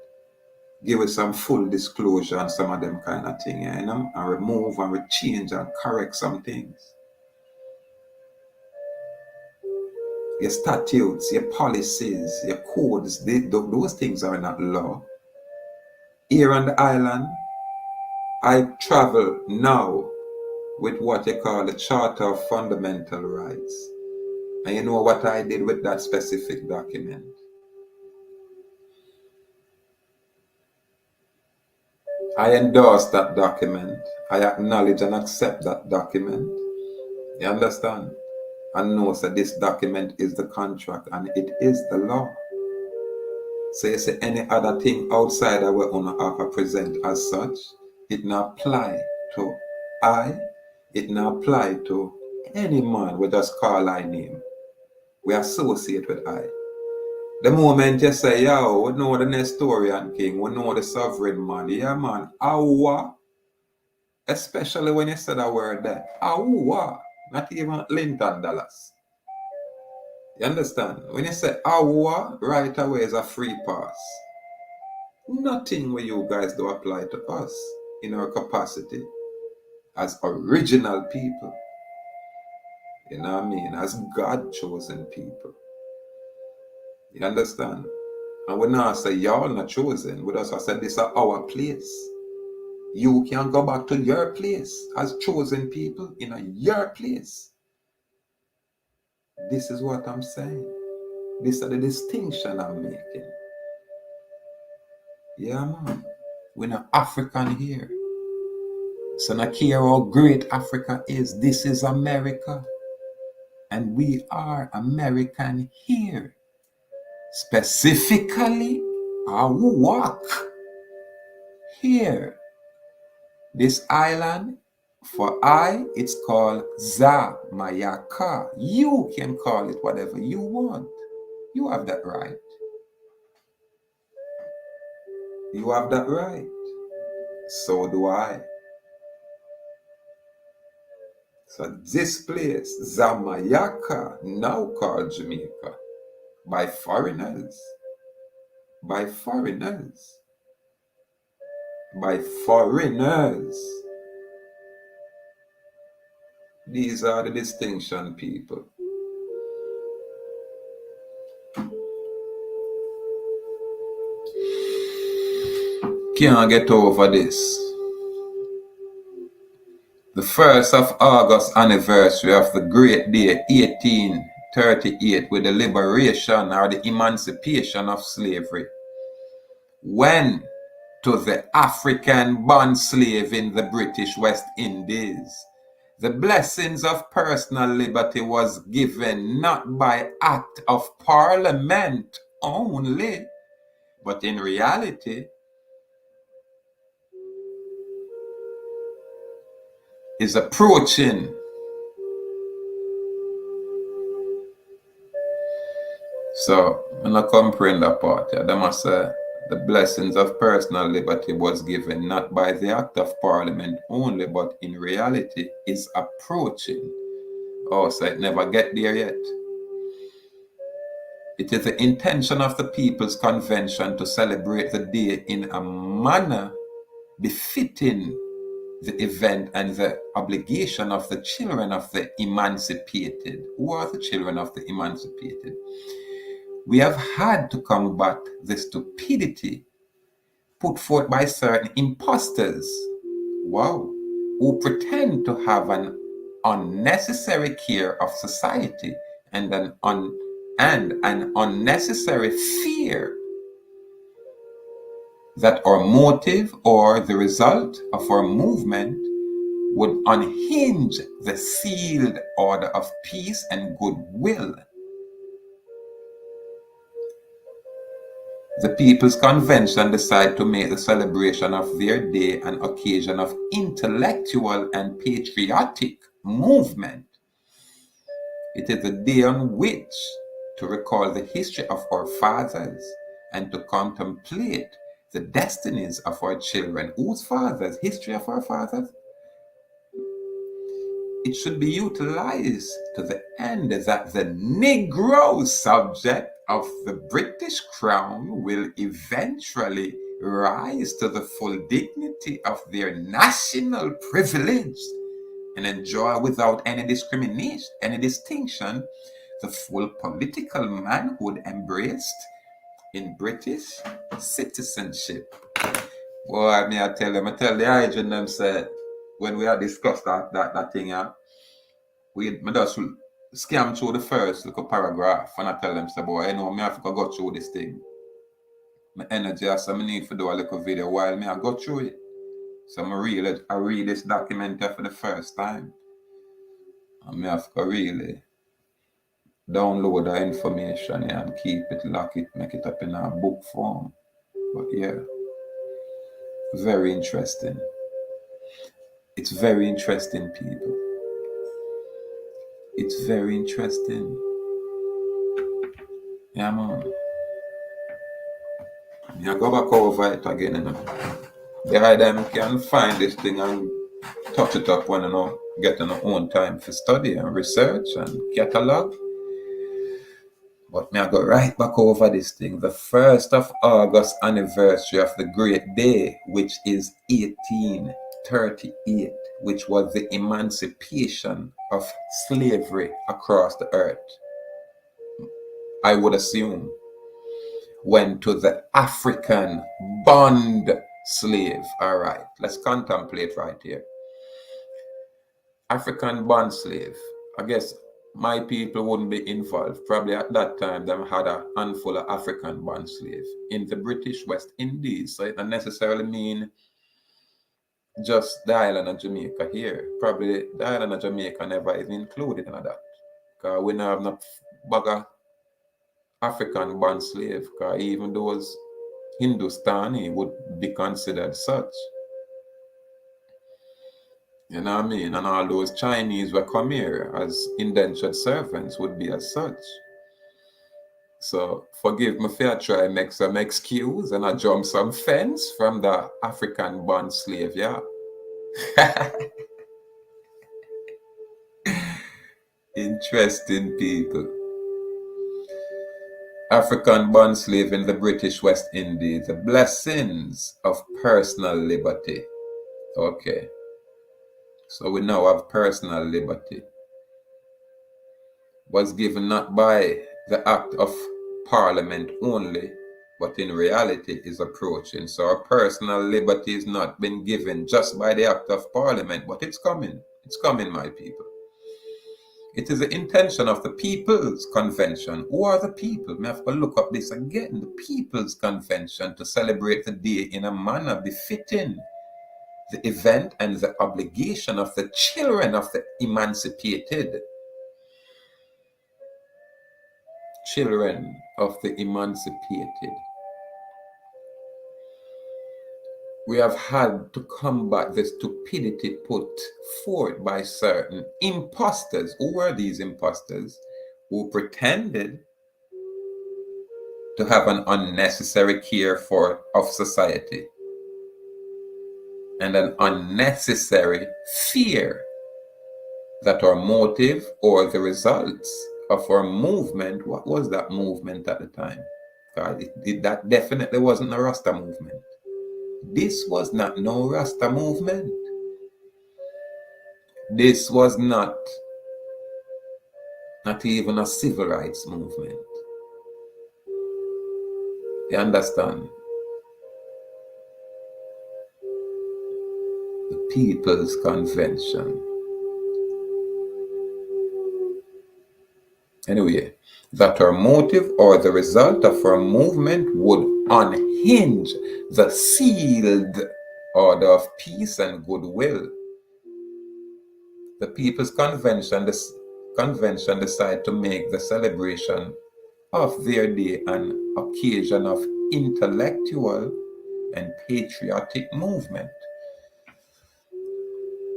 [SPEAKER 2] Give it some full disclosure on some of them kind of thing, you know, and remove and change and correct some things. Your statutes, your policies, your codes, those things are not law. Here on the island, I travel now with what you call the Charter of Fundamental Rights. And you know what I did with that specific document? I endorse that document. I acknowledge and accept that document. You understand? And know that this document is the contract and it is the law. So you say any other thing outside of what we have to present as such, it not apply to I, it not apply to any man we just call I name. We associate with I. The moment you say, yo, we know the Nestorian king, we know the sovereign man, yeah man, awa. Especially when you say that word there, awa, not even Linton dollars. You understand? When you say awa, right away is a free pass. Nothing where you guys do apply to us in our capacity as original people. You know what I mean? As God chosen people. You understand? And we not say y'all not chosen. We just say this is our place. You can go back to your place as chosen people in your place. This is what I'm saying. These are the distinction I'm making. Yeah, man. We're not African here. So not care how great Africa is. This is America. And we are American here. Specifically, our walk here. This island For I, it's called Zamayaka. You can call it whatever you want. You have that right. You have that right. So do I. So this place, Zamayaka, now called Jamaica, by foreigners. By foreigners. By foreigners. These are the distinction, people. Can't get over this. The 1st of August anniversary of the great day 1838 with the liberation or the emancipation of slavery. When to the African bond slave in the British West Indies, the blessings of personal liberty was given not by act of parliament only, but in reality is approaching. So, when I comprehend that part, they must say the blessings of personal liberty was given not by the act of parliament only, but in reality is approaching. Oh, so it never get there yet. It is the intention of the People's Convention to celebrate the day in a manner befitting the event and the obligation of the children of the emancipated. Who are the children of the emancipated? We have had to combat the stupidity put forth by certain impostors, who pretend to have an unnecessary care of society and an unnecessary fear that our motive or the result of our movement would unhinge the sealed order of peace and goodwill. The People's Convention decided to make the celebration of their day an occasion of intellectual and patriotic movement. It is a day on which to recall the history of our fathers and to contemplate the destinies of our children. Whose fathers? History of our fathers? It should be utilized to the end that the Negro subject of the British Crown will eventually rise to the full dignity of their national privilege and enjoy without any discrimination, any distinction, the full political manhood embraced in British citizenship. Boy, I tell the agent them said, when we had discussed that thing, me just scan through the first little paragraph and I tell them, say, boy, me have to go through this thing. My energy, so I need to do a little video while I go through it. So I read this document for the first time. And I have to really download the information and keep it, lock it, make it up in a book form. But yeah, very interesting. It's very interesting, people. It's very interesting. Yeah, man. I go back over it again, Yeah, them can find this thing and touch it up when get on our own time for study and research and catalog. But I go right back over this thing. The 1st of August anniversary of the great day, which is 1838, which was the emancipation of slavery across the earth. I would assume went to the African bond slave. All right, let's contemplate right here. African bond slave. I guess my people wouldn't be involved. Probably at that time, them had a handful of African bond slaves in the British West Indies. So it doesn't necessarily mean just the island of Jamaica here. Probably the island of Jamaica never even included in that. Because we don't have no bugger African bond slave. Because even those Hindustani would be considered such. You know what I mean? And all those Chinese were come here as indentured servants would be as such. So forgive me if I try make some excuse and I jump some fence from the African bond slave, yeah. Interesting people. African bond slave in the British West Indies. The blessings of personal liberty. Okay. So we now have personal liberty. Was given not by the act of Parliament only, but in reality is approaching. So our personal liberty is not been given just by the act of Parliament, but it's coming. It's coming, my people. It is the intention of the People's Convention. Who are the people? I have to look up this again. The People's Convention to celebrate the day in a manner befitting the event and the obligation of the children of the emancipated. Children of the emancipated. We have had to combat the stupidity put forth by certain impostors. Who were these impostors? Who pretended to have an unnecessary care of society and an unnecessary fear that our motive or the results of our movement, what was that movement at the time? That definitely wasn't a Rasta movement. This was not no Rasta movement. This was not even a civil rights movement. You understand? The People's Convention. Anyway, that our motive or the result of our movement would unhinge the sealed order of peace and goodwill. The People's Convention decided to make the celebration of their day an occasion of intellectual and patriotic movement.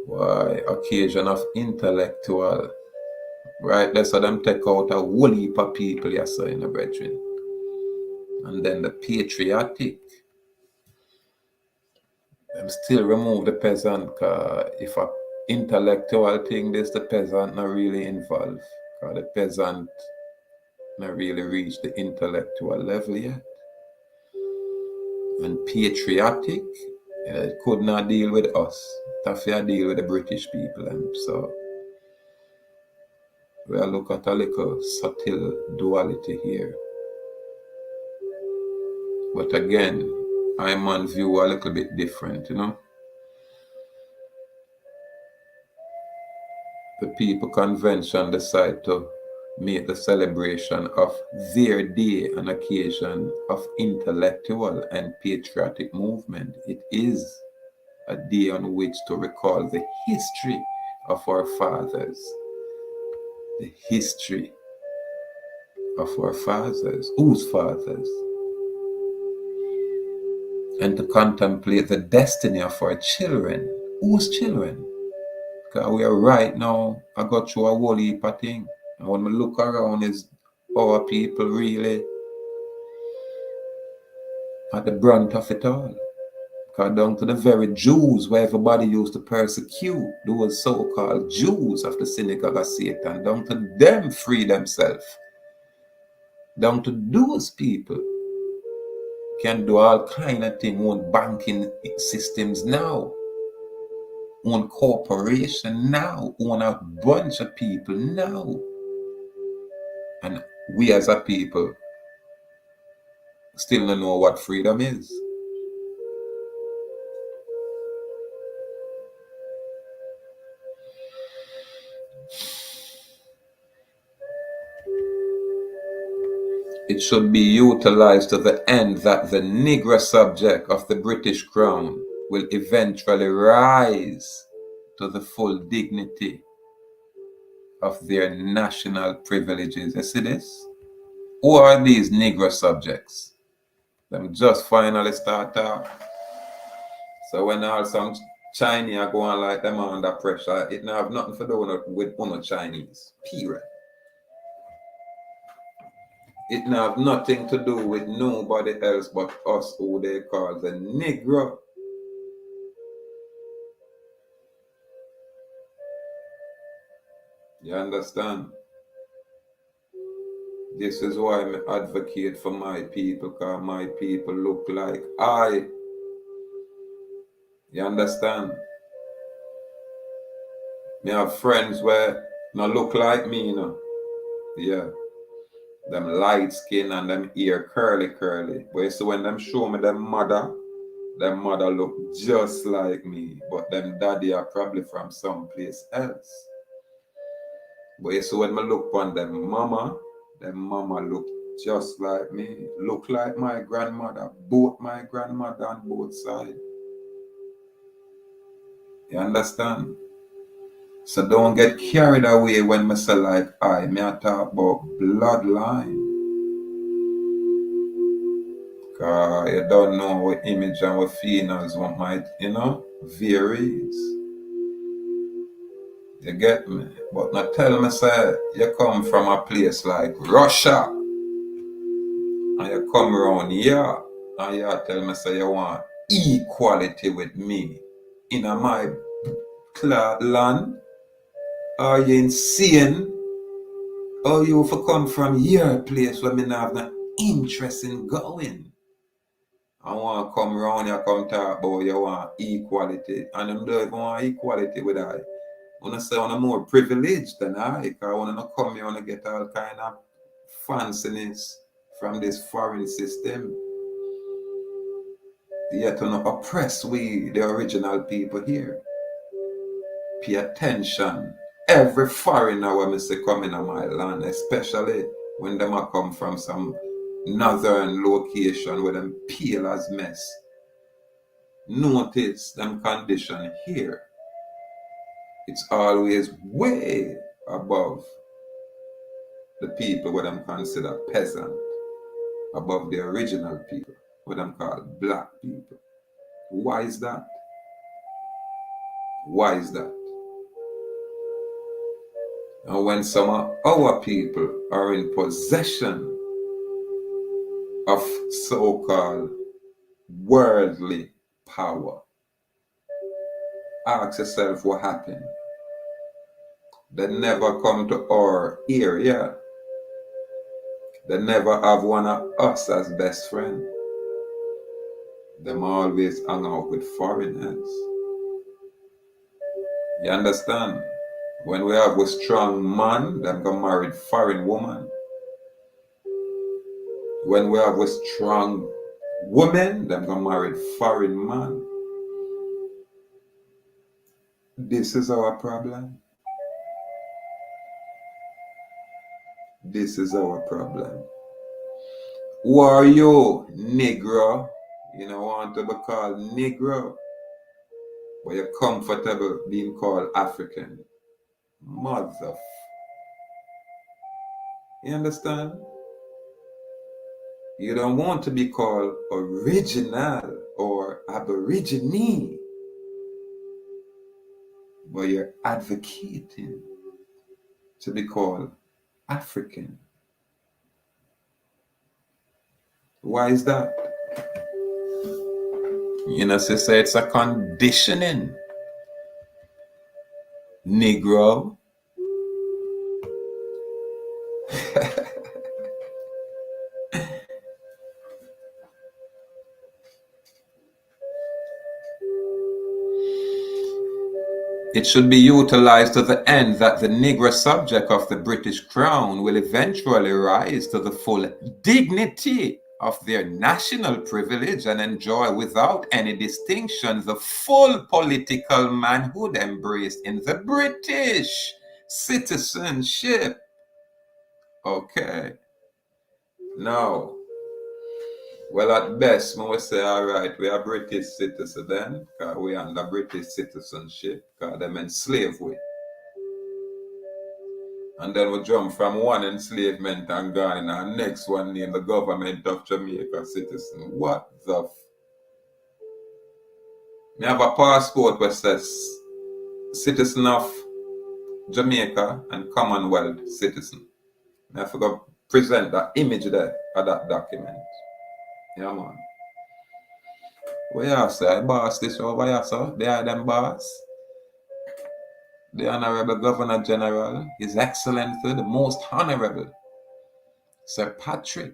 [SPEAKER 2] Why occasion of intellectual? Right, let's let them take out a whole heap of people, yes, sir, in the brethren. And then the patriotic, them still remove the peasant, because if a intellectual thing, this the peasant not really involved. Because the peasant not really reached the intellectual level yet. And patriotic, it could not deal with us. Tough to deal with the British people. And so we'll look at a little subtle duality here. But again, I'm on view a little bit different, you know. The People Convention decide to make the celebration of their day an occasion of intellectual and patriotic movement. It is a day on which to recall the history of our fathers. The history of our fathers. Whose fathers? And to contemplate the destiny of our children. Whose children? Because we are right now, I got through a whole heap of things. And when we look around, is our people really at the brunt of it all. Because down to the very Jews where everybody used to persecute, those so-called Jews of the synagogue of Satan, down to them free themselves. Down to those people can do all kind of things, own banking systems now, own corporation now, own a bunch of people now. And we as a people still don't know what freedom is. It should be utilized to the end that the Negro subject of the British Crown will eventually rise to the full dignity of their national privileges. You see this? Who are these Negro subjects? Them just finally start out. So when all some Chinese are going like them are under pressure. It don't have nothing to do with uno Chinese. Period. It don't have nothing to do with nobody else but us who they call the Negro. You understand? This is why I advocate for my people, because my people look like I. You understand? Me have friends where not look like me, you know. Yeah. Them light skin and them ear curly. But you see when them show me them mother look just like me. But them daddy are probably from someplace else. But you see when I look on them mama look just like me. Look like my grandmother. Both my grandmother on both sides. You understand? So don't get carried away when I say like me I talk about bloodline. Cause you don't know what image and what feelings what might, varies. You get me? But not tell me say you come from a place like Russia and you come around here and you tell me say you want equality with me in my land. Are you insane? Or you for come from your place where me not have no interest in going? I want to come around here, come talk about you want equality. And them don't even want equality with I. I want to say I'm more privileged than I. Because I want to come here and get all kind of fanciness from this foreign system. Yet to not oppress we, the original people here. Pay attention. Every foreigner when I say come in my land, especially when them a come from some northern location where them pale as mess. Notice them condition here. It's always way above the people what them consider peasant, above the original people, what them call black people. Why is that? Why is that? And when some of our people are in possession of so-called worldly power, ask yourself what happened. They never come to our area. They never have one of us as best friend. Them always hang out with foreigners. You understand? When we have a strong man, them go marry foreign woman. When we have a strong woman, them go marry foreign man. This is our problem. This is our problem. Who are you, Negro? You don't want to be called Negro, but you're comfortable being called African. Mother. You understand? You don't want to be called original or aborigine, but you're advocating to be called African. Why is that? Say it's a conditioning. Negro. It should be utilized to the end that the Negro subject of the British Crown will eventually rise to the full dignity of their national privilege and enjoy without any distinction the full political manhood embraced in the British citizenship. Okay. Now, well, at best, we will say, all right, we are British citizens then, because we are under British citizenship, because them enslaved we. And then we jump from one enslavement and gone in our next one named the government of Jamaica citizen. What the I have a passport which says citizen of Jamaica and Commonwealth citizen. I have to go present that image there of that document. Yeah, man. What you say? I boss this over here, sir. They are them boss. The Honorable Governor General, His Excellency, the Most Honorable Sir Patrick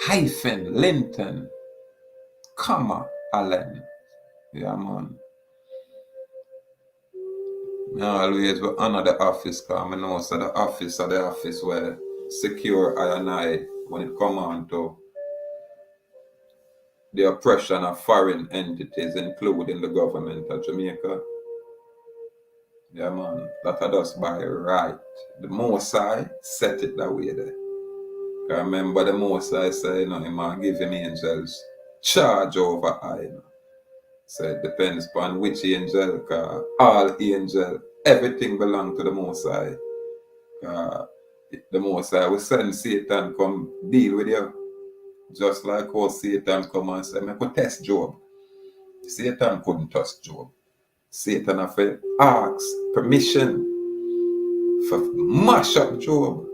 [SPEAKER 2] Linton, Allen. Yeah, man. I always will honor the office because I know so the office are the office where secure I and I when it comes on to the oppression of foreign entities, including the government of Jamaica. Yeah, man, that are just by right. The Most High set it that way there. I remember the Most High say, he might give him angels charge over I. So it depends upon which angel, because all angels, everything belongs to the Most High. The Most High will send Satan come deal with you. Just like how Satan come and say, I could test Job. Satan couldn't touch Job. Satan have to ask permission for mash up Job.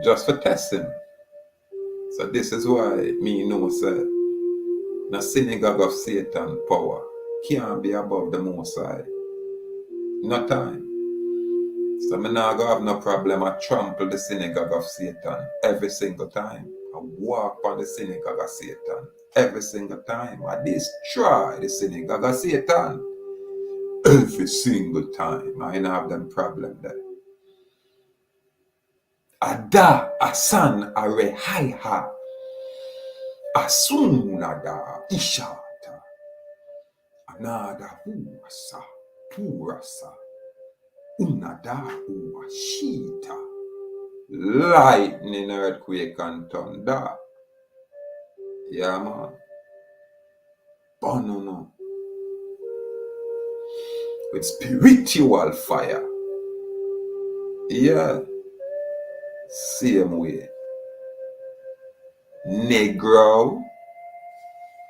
[SPEAKER 2] Just for testing. So this is why me know say the synagogue of Satan power can't be above the Most High. No time. So I'm not going to have no problem. I trample the synagogue of Satan every single time. I walk on the synagogue of Satan every single time. I destroy the synagogue of Satan every single time. I don't have them problem there. Ada asan arehaiha asunada ishata anada huasa purasa unada uashita lightning, earthquake and thunder. Yeah, man. Bonono. With spiritual fire. Yeah. Same way. Negro.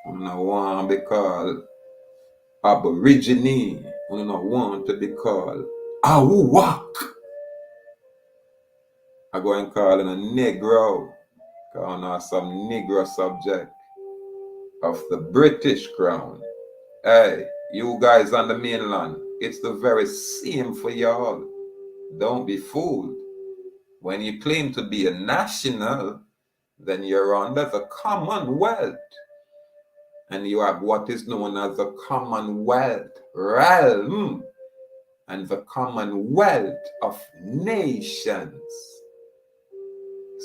[SPEAKER 2] I don't want to be called Aborigine. I don't want to be called Awuwak. I go and call him a Negro. Because I know some Negro subject of the British crown. Hey, you guys on the mainland, it's the very same for y'all. Don't be fooled. When you claim to be a national, then you're under the Commonwealth. And you have what is known as the Commonwealth realm and the Commonwealth of Nations.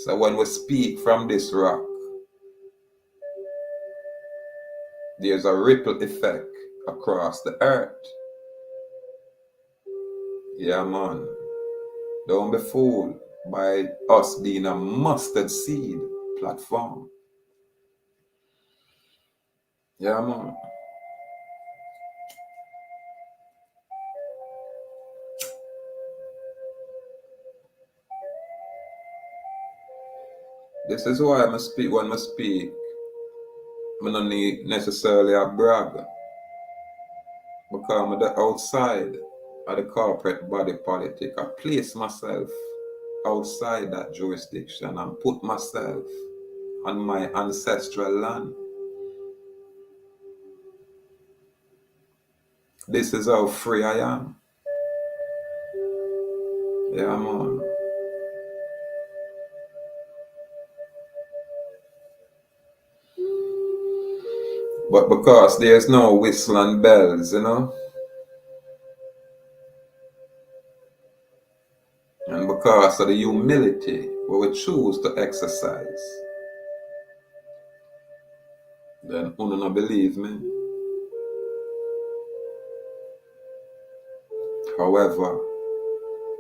[SPEAKER 2] So when we speak from this rock, there's a ripple effect across the earth. Yeah, man. Don't be fooled by us being a mustard seed platform. Yeah, man. This is why I speak when I speak. I don't need necessarily a brag. Because I'm the outside of the corporate body politic. I place myself outside that jurisdiction and put myself on my ancestral land. This is how free I am. Yeah, man. But because there's no whistle and bells, and because of the humility we choose to exercise, then you don't believe me. However,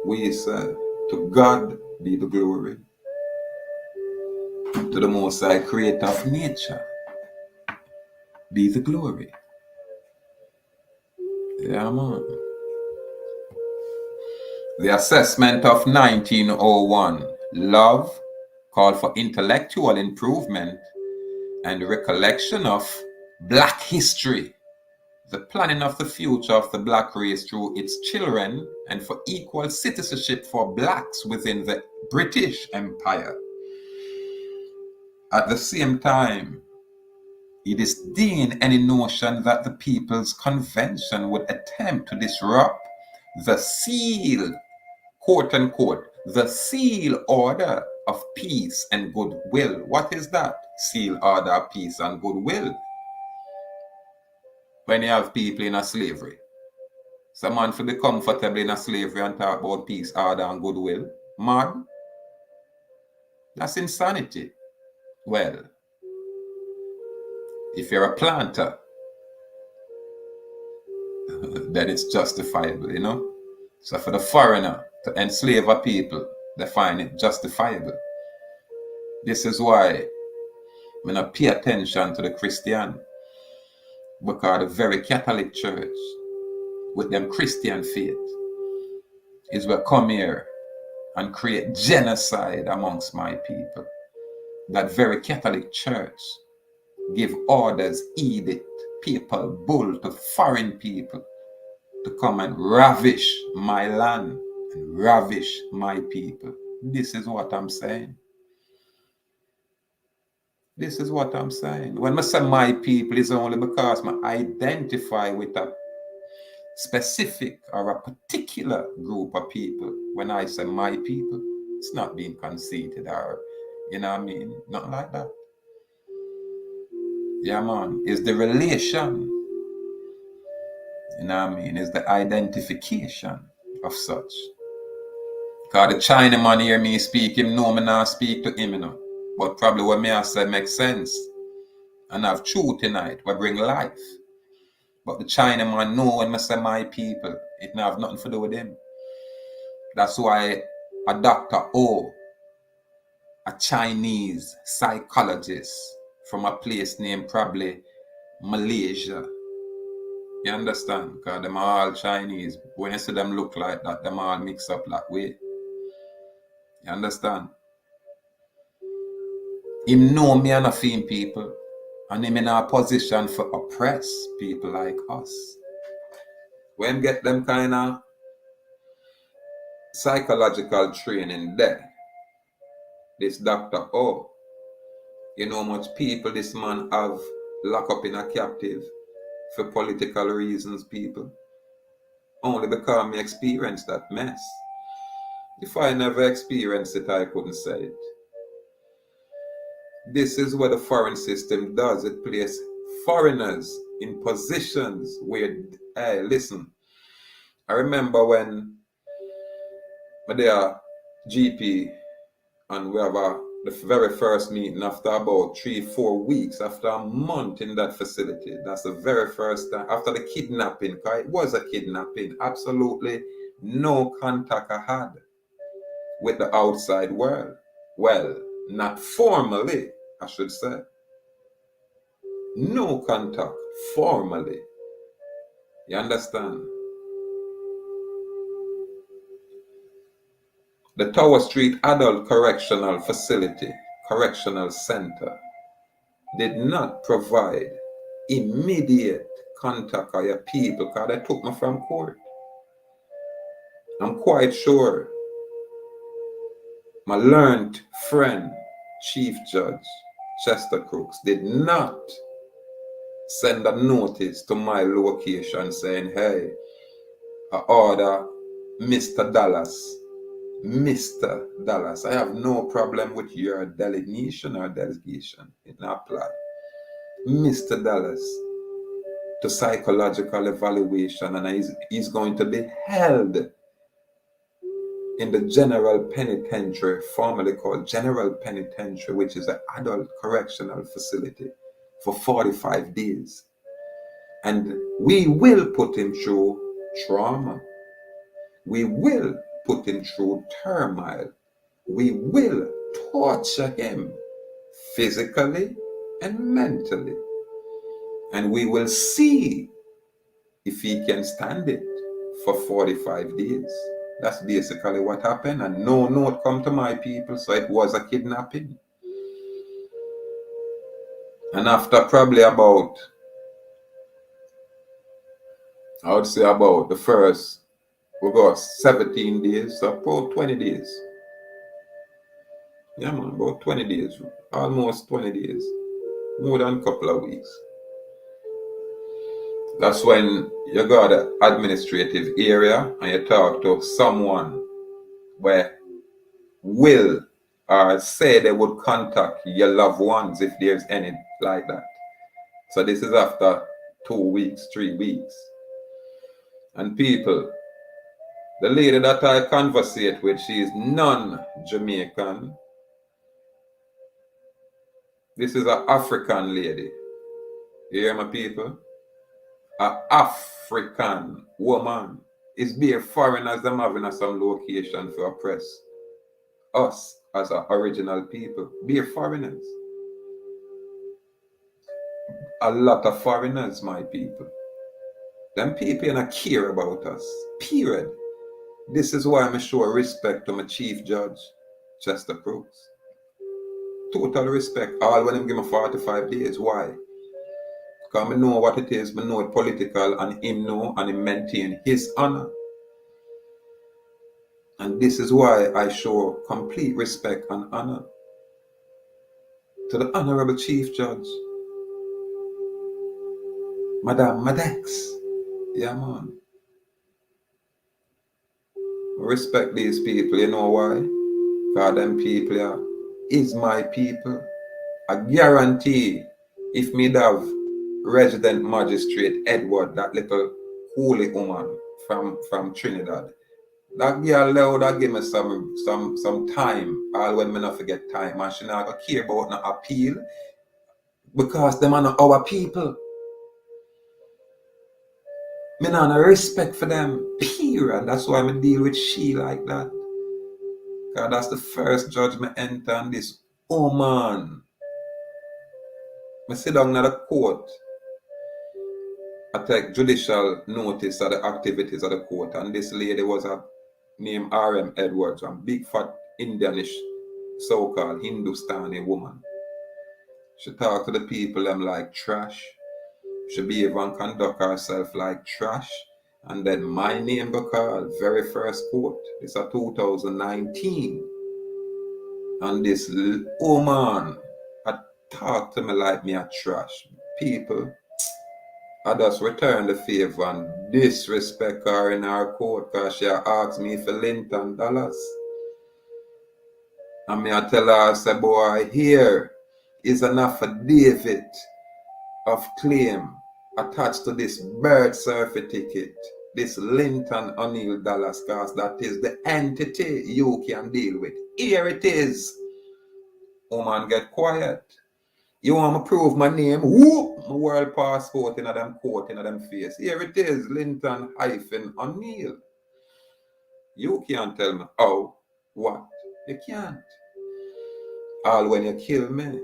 [SPEAKER 2] we say, to God be the glory, to the Most High Creator of nature be the glory. Yeah, man. The assessment of 1901, love, called for intellectual improvement and recollection of Black history, the planning of the future of the black race through its children, and for equal citizenship for blacks within the British Empire. At the same time, it disdained any notion that the People's Convention would attempt to disrupt the seal, quote unquote, the seal order of peace and goodwill. What is that? Seal order of peace and goodwill. When you have people in a slavery. Some man for be comfortable in a slavery and talk about peace, order, and goodwill. Mad? That's insanity. Well, if you're a planter, then it's justifiable, you know? So for the foreigner to enslave a people, they find it justifiable. This is why I not pay attention to the Christian, because the very Catholic Church with them Christian faith is what come here and create genocide amongst my people. That very Catholic Church give orders, edict, papal bull to foreign people to come and ravish my land and ravish my people. This is what I'm saying. This is what I'm saying. When I say my people, it's only because I identify with a specific or a particular group of people. When I say my people, it's not being conceited or, you know what I mean? Not like that. Yeah, man. It's the relation. You know what I mean? It's the identification of such. Because the Chinaman hear me speak, him know me not speak to him, you know. But probably what me I say makes sense. And have truth tonight, we bring life. But the Chinaman know when I say my people, it don't have nothing to do with him. That's why a Dr. O, a Chinese psychologist from a place named probably Malaysia. You understand? Because them are all Chinese. When you see them look like that, them all mix up that way. You understand? Him know me and a fame people. And him in a position for oppress people like us. When get them kind of psychological training there, this Dr. O, you know how much people this man have locked up in a captive for political reasons, people. Only because me experienced that mess. If I never experienced it, I couldn't say it. This is what the foreign system does. It places foreigners in positions where, hey, listen, I remember when there GP and we have the very first meeting after about 3-4 weeks, after a month in that facility. That's the very first time, after the kidnapping, because it was a kidnapping, absolutely no contact I had with the outside world. Well, not formally, I should say. No contact formally. You understand? The Tower Street Adult Correctional Facility, Correctional Center, did not provide immediate contact with your people because they took me from court. I'm quite sure my learned friend, Chief Judge Chester Crooks, did not send a notice to my location saying, hey, I order Mr. Dallas. Mr. Dallas, I have no problem with your delineation or delegation. It not apply. Mr. Dallas to psychological evaluation, and he's going to be held in the General Penitentiary, formerly called General Penitentiary, which is an adult correctional facility, for 45 days. And we will put him through trauma. We will put him through turmoil. We will torture him physically and mentally. And we will see if he can stand it for 45 days. That's basically what happened. And no note come to my people, so it was a kidnapping. And after probably about I would say about the first, we got 17 days, so about 20 days. Yeah, man, about 20 days, almost 20 days, more than a couple of weeks. That's when you got the administrative area and you talk to someone where will or say they would contact your loved ones if there's any like that. So this is after 2 weeks, 3 weeks. And people, the lady that I conversate with, she is non-Jamaican. This is an African lady. You hear my people? An African woman. It's be a foreigners them having some location for oppress us as our original people. Be foreigners. A lot of foreigners, my people. Them people don't care about us. Period. This is why I'm show respect to my chief judge, Chester Crooks. Total respect. All when him give me 45 days. Why? Because I know what it is, I know it political, and him know and him maintain his honor. And this is why I show complete respect and honor to the Honorable Chief Judge, Madame Madex. Yeah, man. I respect these people, you know why? Because them people is my people. I guarantee if me'd have resident magistrate Edward, that little holy woman from Trinidad, that girl there would have give me some time, all when me not forget time, and she not gonna care about no appeal because them are not our people. Me not no respect for them, period. That's why I deal with she like that. Because that's the first judge me enter on this. Oh man. I sit down in the court. I take judicial notice of the activities of the court, and this lady was a named R.M. Edwards, a big fat Indianish so-called Hindustani woman. She talk to the people them like trash. She behave and conduct herself like trash. And then my name got called very first court. It's a 2019. And this woman had talked to me like me a trash. People, I just return the favor and disrespect her in her court because she asked me for Linton dollars. And me I tell her, I say, boy, here is an affidavit of claim attached to this birth certificate, this Linton O'Neill dollars, because that is the entity you can deal with. Here it is. Woman, get quiet. You want me to prove my name? Whoop! My world passport in them court, in them face. Here it is, Linton O'Neill. You can't tell me how, what. You can't. All when you kill me.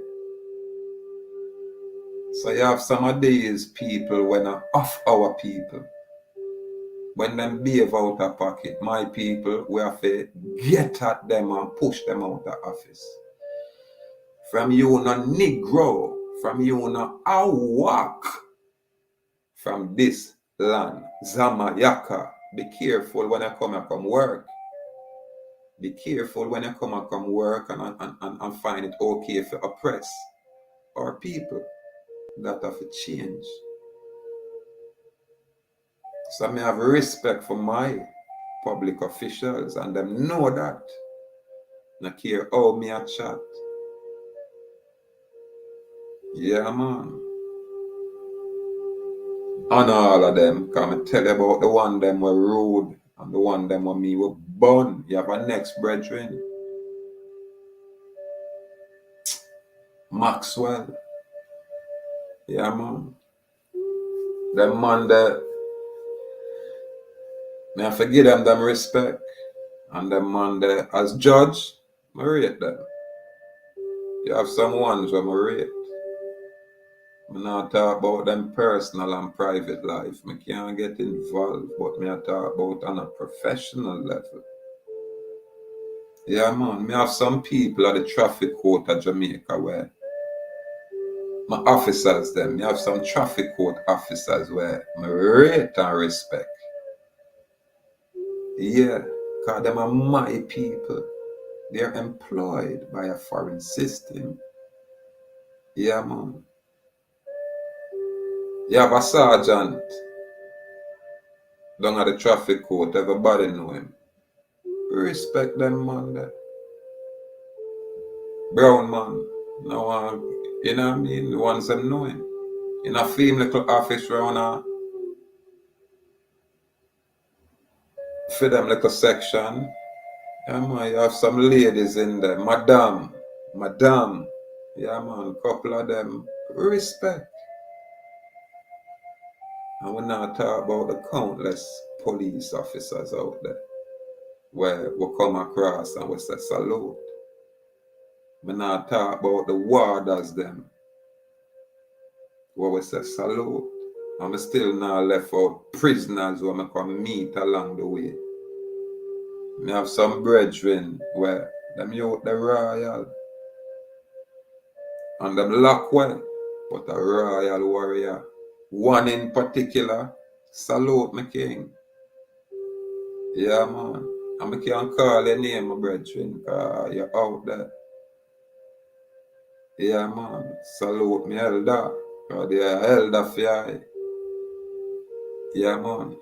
[SPEAKER 2] So you have some of these people when are off our people. When them behave out of pocket, my people, we have to get at them and push them out of office. From you no Negro, from you no Awak, from this land, Zamayaka. Be careful when you come work. Be careful when you come work and find it okay to oppress our people. That have to change. So I have respect for my public officials and them know that. Not care how me a chat. Yeah, man. And all of them, come tell you about the one them were rude and the one them were me were born. You have a next brethren. Maxwell. Yeah, man. Them man that me I forgive them respect. And them man that as judge, I rate them. You have some ones where I rate. I not talk about them personal and private life. I can't get involved, but I talk about on a professional level. Yeah, man. I have some people at the traffic court of Jamaica where my officers them. You have some traffic court officers where I rate and respect. Yeah, because them are my people. They're employed by a foreign system. Yeah, man. You have a sergeant down at the traffic court. Everybody know him. Respect them, man. There. Brown man. No, you know what I mean? The ones them know him. In a film little office round for them little section. Yeah, man, you have some ladies in there. Madam. Yeah, man, couple of them. Respect. And we're not talking about the countless police officers out there where we come across and we say salute. We're not talking about the warders them where we say salute. And we still not left out prisoners where we can meet along the way. We have some brethren where them youth the royal and them lock well, but a royal warrior. One in particular, salute my king. Yeah, man. And I can't call your name, my brethren, because you're out there. Yeah, man. Salute me elder, because they're elder for you. Yeah, man.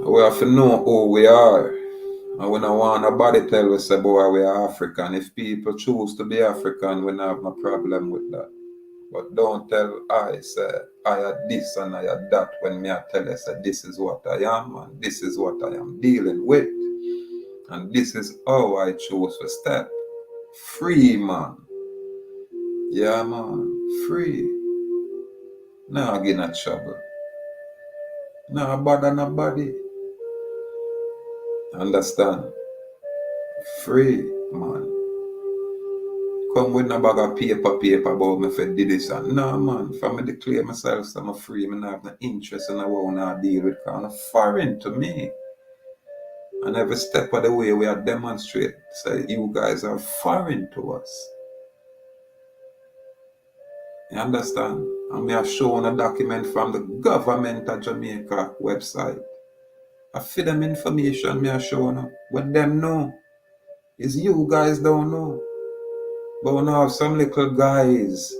[SPEAKER 2] We have to know who we are. And we don't want nobody tell us about we are African. If people choose to be African, we don't have no problem with that. But don't tell I say I had this and I had that when me I tell you say this is what I am and this is what I am dealing with. And this is how I choose to step. Free, man. Yeah, man. Free. Now get in trouble. Now bother nobody. Understand? Free, man. Come with no bag of paper about me for do this and no, man. For me declare myself so I'm free, I have no interest in how I deal with kind of foreign to me. And every step of the way we are demonstrate say you guys are foreign to us. You understand? And we have shown a document from the government of Jamaica website. I feed them information me have shown what them know. Is you guys don't know. But we now have some little guys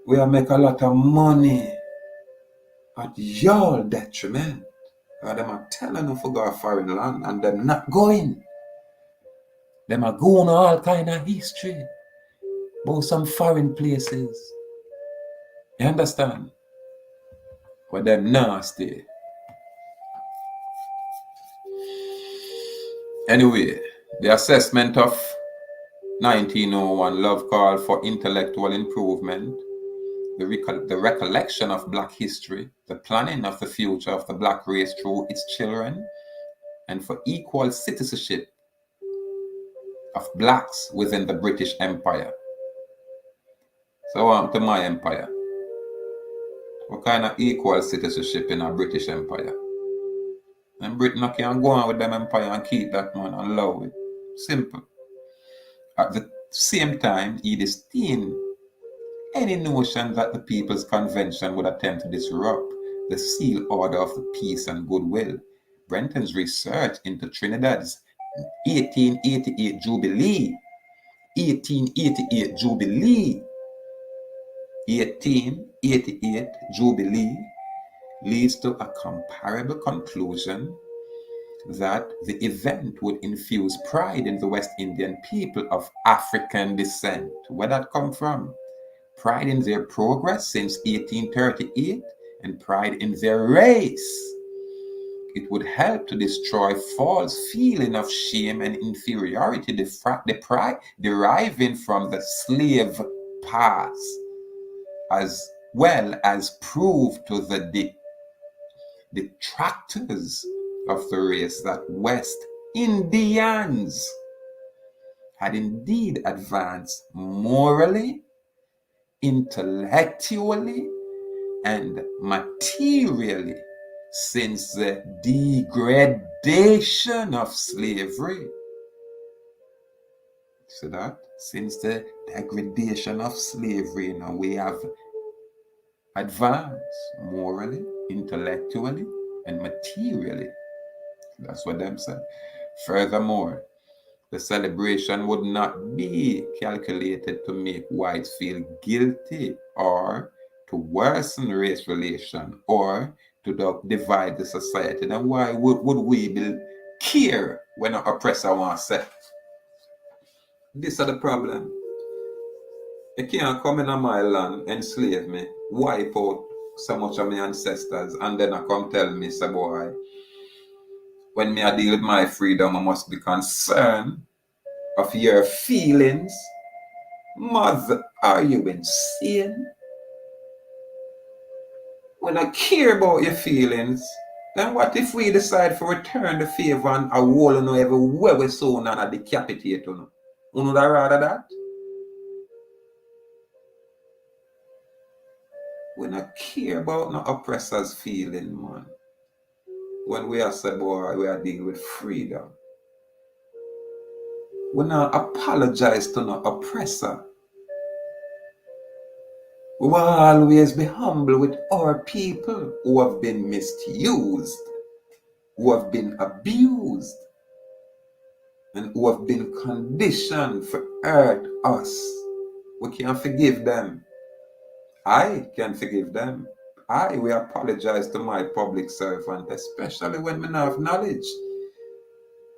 [SPEAKER 2] we make a lot of money at your detriment. And them are telling them to go to foreign land and them not going. Them are going all kind of history about some foreign places. You understand? But them nasty. Anyway, the assessment of 1901 Love Call for Intellectual Improvement, the recollection of Black history, the planning of the future of the Black race through its children, and for equal citizenship of Blacks within the British Empire. So on to my empire. What kind of equal citizenship in a British Empire? And Britain can go on with them empire and keep that man and allow it. Simple. At the same time, he disdained any notion that the People's Convention would attempt to disrupt the seal order of the peace and goodwill. Brenton's research into Trinidad's 1888 Jubilee 1888 Jubilee leads to a comparable conclusion that the event would infuse pride in the West Indian people of African descent. Where that come from? Pride in their progress since 1838 and pride in their race. It would help to destroy false feeling of shame and inferiority deriving from the slave past, as well as prove to the detractors of the race that West Indians had indeed advanced morally, intellectually, and materially since the degradation of slavery. See that? Since the degradation of slavery, now we have advanced morally, intellectually, and materially. That's what them said. Furthermore, the celebration would not be calculated to make whites feel guilty or to worsen race relation or to divide the society. Then why would we care when an oppressor wants to say? This is the problem. You can't come in on my land, enslave me, wipe out so much of my ancestors, and then I come tell me, say, boy, when me I deal with my freedom, I must be concerned of your feelings. Mother, are you insane? When I care about your feelings, then what if we decide to return the favor and a wall and everywhere we soon and a decapitate you? You know that rather that? We not care about no oppressor's feeling, man. When we are say, boy, we are dealing with freedom. We not apologize to no oppressor. We will always be humble with our people who have been misused, who have been abused, and who have been conditioned to hurt us. We can't forgive them. I can forgive them. I will apologize to my public servant, especially when we don't have knowledge.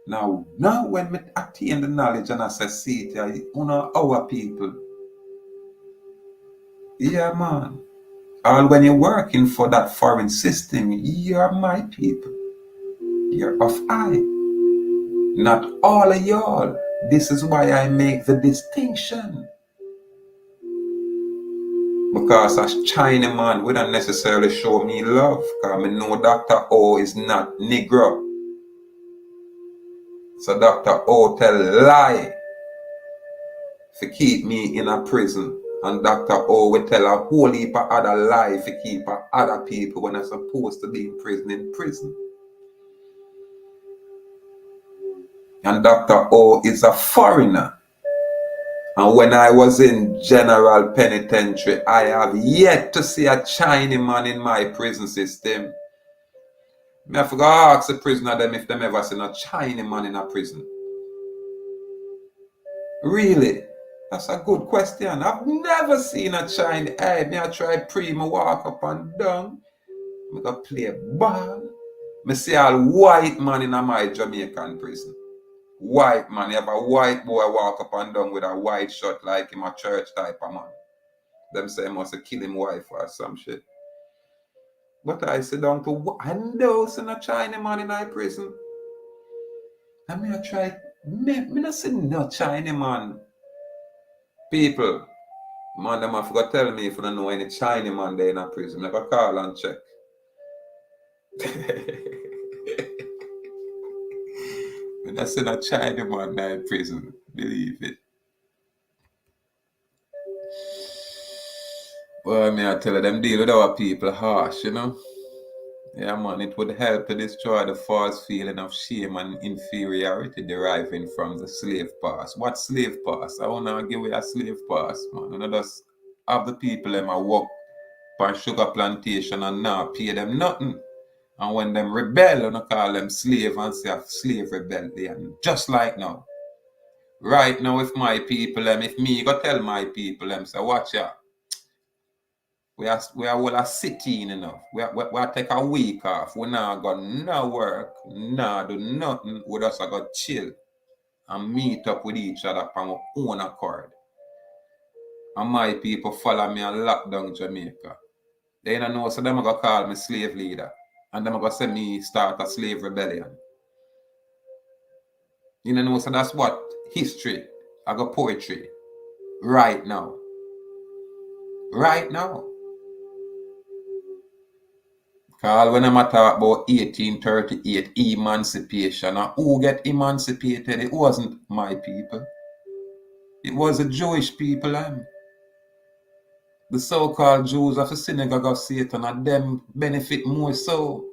[SPEAKER 2] Now when we attain the knowledge and I say, see it, our people. Yeah, man. All when you're working for that foreign system, you're my people. You're of I. Not all of y'all. This is why I make the distinction. Because as Chinaman, we don't necessarily show me love. Because I know Dr. O is not Negro. So Dr. O tell lie to keep me in a prison. And Dr. O will tell a whole heap of other lies to keep other people when they're supposed to be in prison. And Dr. O is a foreigner. And when I was in general penitentiary, I have yet to see a Chinaman in my prison system. I forgot to ask the prisoner them if them ever seen a Chinaman in a prison. Really? That's a good question. I've never seen a Chinese. Hey, me I try pre, me walk up and down. Me go play ball. Me see all white man in my Jamaican prison. White man, you have a white boy walk up and down with a white shirt like him a church type of man. Them say he must have killed him wife or some shit. But I sit down to windows in a Chinaman in a prison. And me I try, me not see no Chinaman. People, man, them have to tell me if you don't know any Chinaman there in a prison. I go call and check. When I see a Chinaman there in prison, believe it. Well, me I tell them deal with our people harsh, you know. Yeah, man, it would help to destroy the false feeling of shame and inferiority deriving from the slave past. What slave past? I want to give you a slave past, man. And I just have the people them a work on sugar plantation and now pay them nothing. And when them rebel, and I call them slave and say slave rebellion. Just like now. Right now, if my people them, if me go tell my people them, say, watch out. We are all a sitting enough. We take a week off. We not got no work, no do nothing. We just got chill and meet up with each other on our own accord. And my people follow me and lock down Jamaica. They don't know, so them are going to call me slave leader. And them are going to say me start a slave rebellion. You know, so that's what history, I got poetry. Right now. Right now. Because when I talk about 1838 emancipation, and who get emancipated, it wasn't my people. It was the Jewish people. The so-called Jews of the synagogue of Satan, and them benefit more so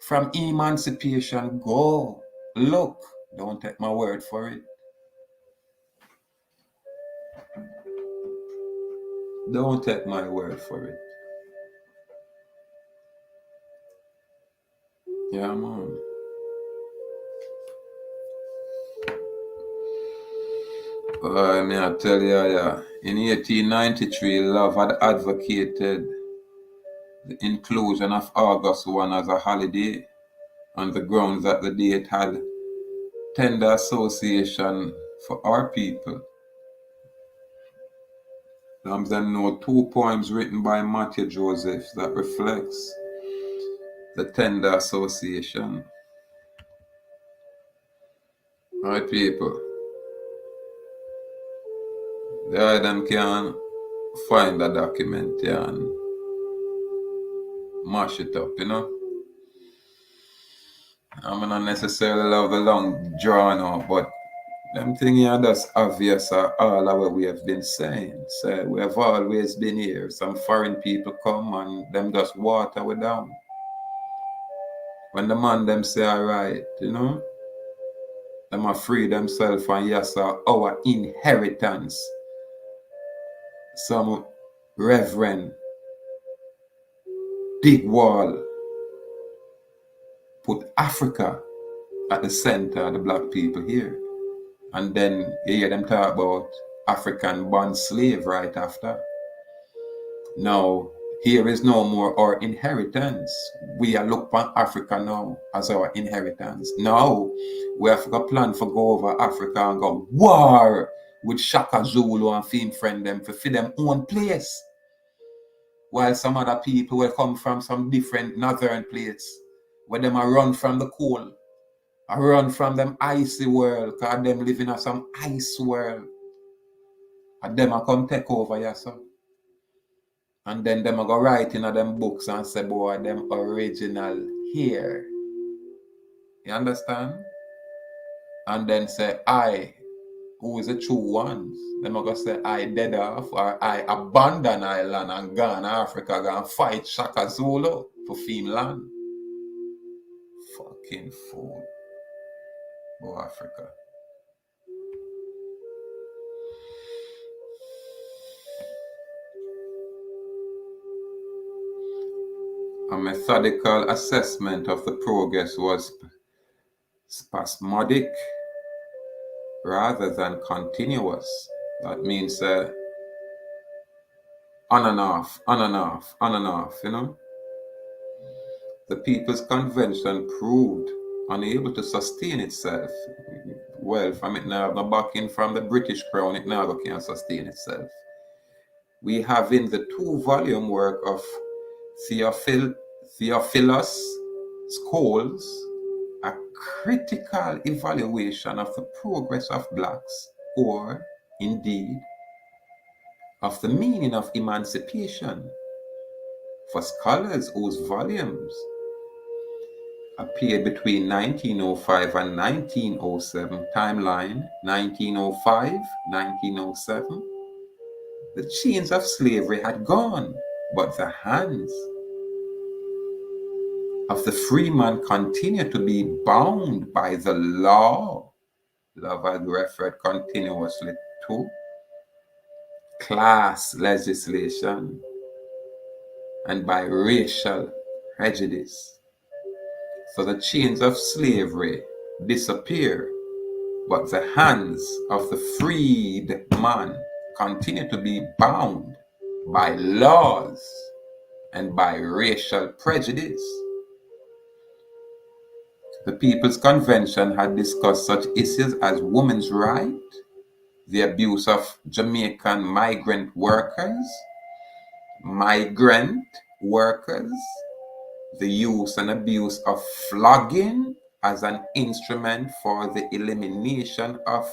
[SPEAKER 2] from emancipation. Go, look, don't take my word for it. Don't take my word for it. Yeah, man. May I tell you, yeah. In 1893, Love had advocated the inclusion of August 1 as a holiday on the grounds that the date had tender association for our people. Then know 2 poems written by Matthew Joseph that reflects the tender association. Alright, people. The them can find a document and mash it up, you know. I'm not necessarily love the long drawn out, but them thing here that's obvious are all of what we have been saying. So we have always been here. Some foreign people come and them just water we down. When the man them say alright, you know, them are free themselves and yes, our inheritance. Some reverend big wall put Africa at the center of the black people here. And then you hear them talk about African bond slave right after. Now, here is no more our inheritance. We are look upon Africa now as our inheritance. Now, we have a plan for go over Africa and go war with Shaka Zulu and film friend them for them own place. While some other people will come from some different northern place where them are run from the cold. I run from them icy world, because them living in some ice world. And them a come take over, yeah, so. And then them a go write in them books and say, boy, them original here. You understand? And then say, I, who is the true ones? Them a go say, I dead off, or I abandon island and gone Africa, gone fight Shaka Zulu for Finland. Fucking fool. Go Africa. A methodical assessment of the progress was spasmodic rather than continuous. That means on and off, on and off, on and off, you know. The People's Convention proved unable to sustain itself. Well, from it now, no backing from the British Crown, it now can't sustain itself. We have in the 2-volume work of Theophilus Scholes a critical evaluation of the progress of blacks, or indeed of the meaning of emancipation, for scholars whose volumes appeared between 1905 and 1907, timeline 1905-1907, the chains of slavery had gone, but the hands of the free man continued to be bound by the law. Love had referred continuously to class legislation and by racial prejudice. So the chains of slavery disappear, but the hands of the freed man continue to be bound by laws and by racial prejudice. The People's Convention had discussed such issues as women's rights, the abuse of Jamaican migrant workers, the use and abuse of flogging as an instrument for the elimination of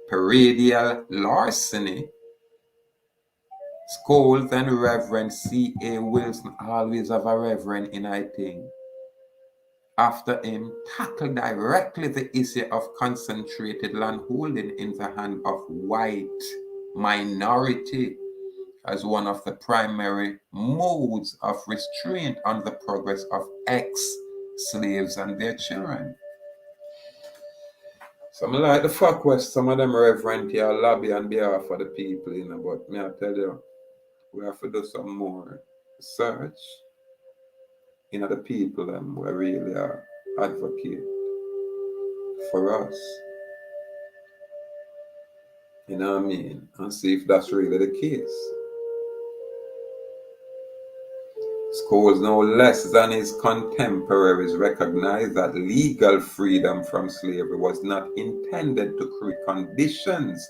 [SPEAKER 2] paradial larceny. Scholes and Reverend C.A. Wilson, always have a reverend in I think, after him, tackled directly the issue of concentrated landholding in the hand of white minority as one of the primary modes of restraint on the progress of ex-slaves and their children. So I like the fact where some of them reverend here lobby on behalf of the people, you know, but may I tell you, We have to do some more search in the people who really are advocate for us. You know what I mean? And see if that's really the case. Scholes, no less than his contemporaries, recognized that legal freedom from slavery was not intended to create conditions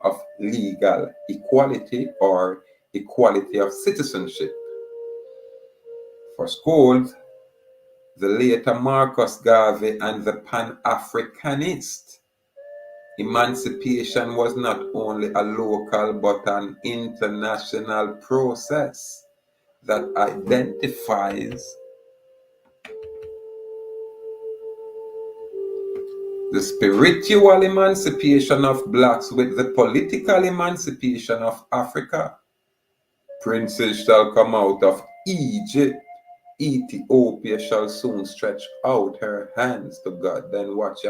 [SPEAKER 2] of legal equality or equality of citizenship. For Scholes, the later Marcus Garvey and the Pan-Africanist, emancipation was not only a local but an international process that identifies the spiritual emancipation of blacks with the political emancipation of Africa. Princes shall come out of Egypt. Ethiopia shall soon stretch out her hands to God. Then watch,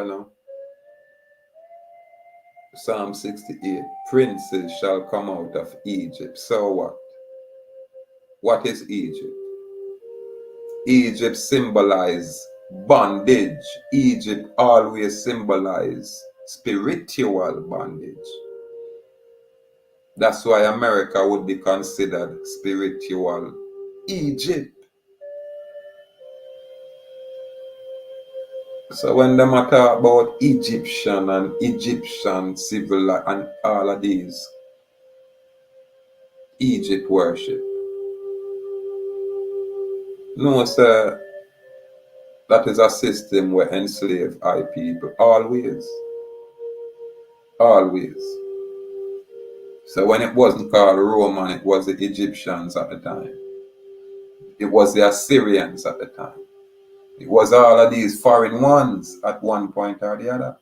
[SPEAKER 2] Psalm 68. Princes shall come out of Egypt. So what? What is Egypt? Egypt symbolizes bondage. Egypt always symbolizes spiritual bondage. That's why America would be considered spiritual Egypt. So when they talk about Egyptian and Egyptian civil and all of these, Egypt worship, no, sir, that is a system where enslave our people, always. Always. So when it wasn't called Roman, it was the Egyptians at the time. It was the Assyrians at the time. It was all of these foreign ones at one point or the other.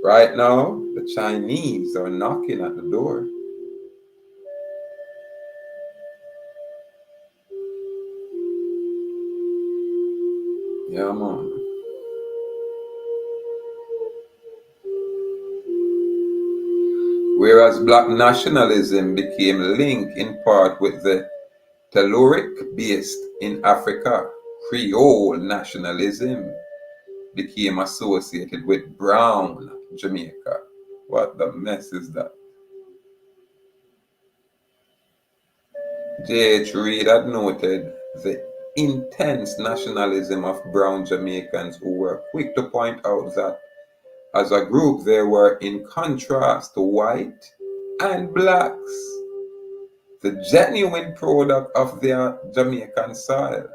[SPEAKER 2] Right now, the Chinese are knocking at the door. Yeah, man. Whereas black nationalism became linked in part with the Telluric based in Africa, Creole nationalism became associated with brown Jamaica. What the mess is that? J.H. Reid had noted the intense nationalism of brown Jamaicans who were quick to point out that as a group they were in contrast to white and blacks, the genuine product of their Jamaican soil.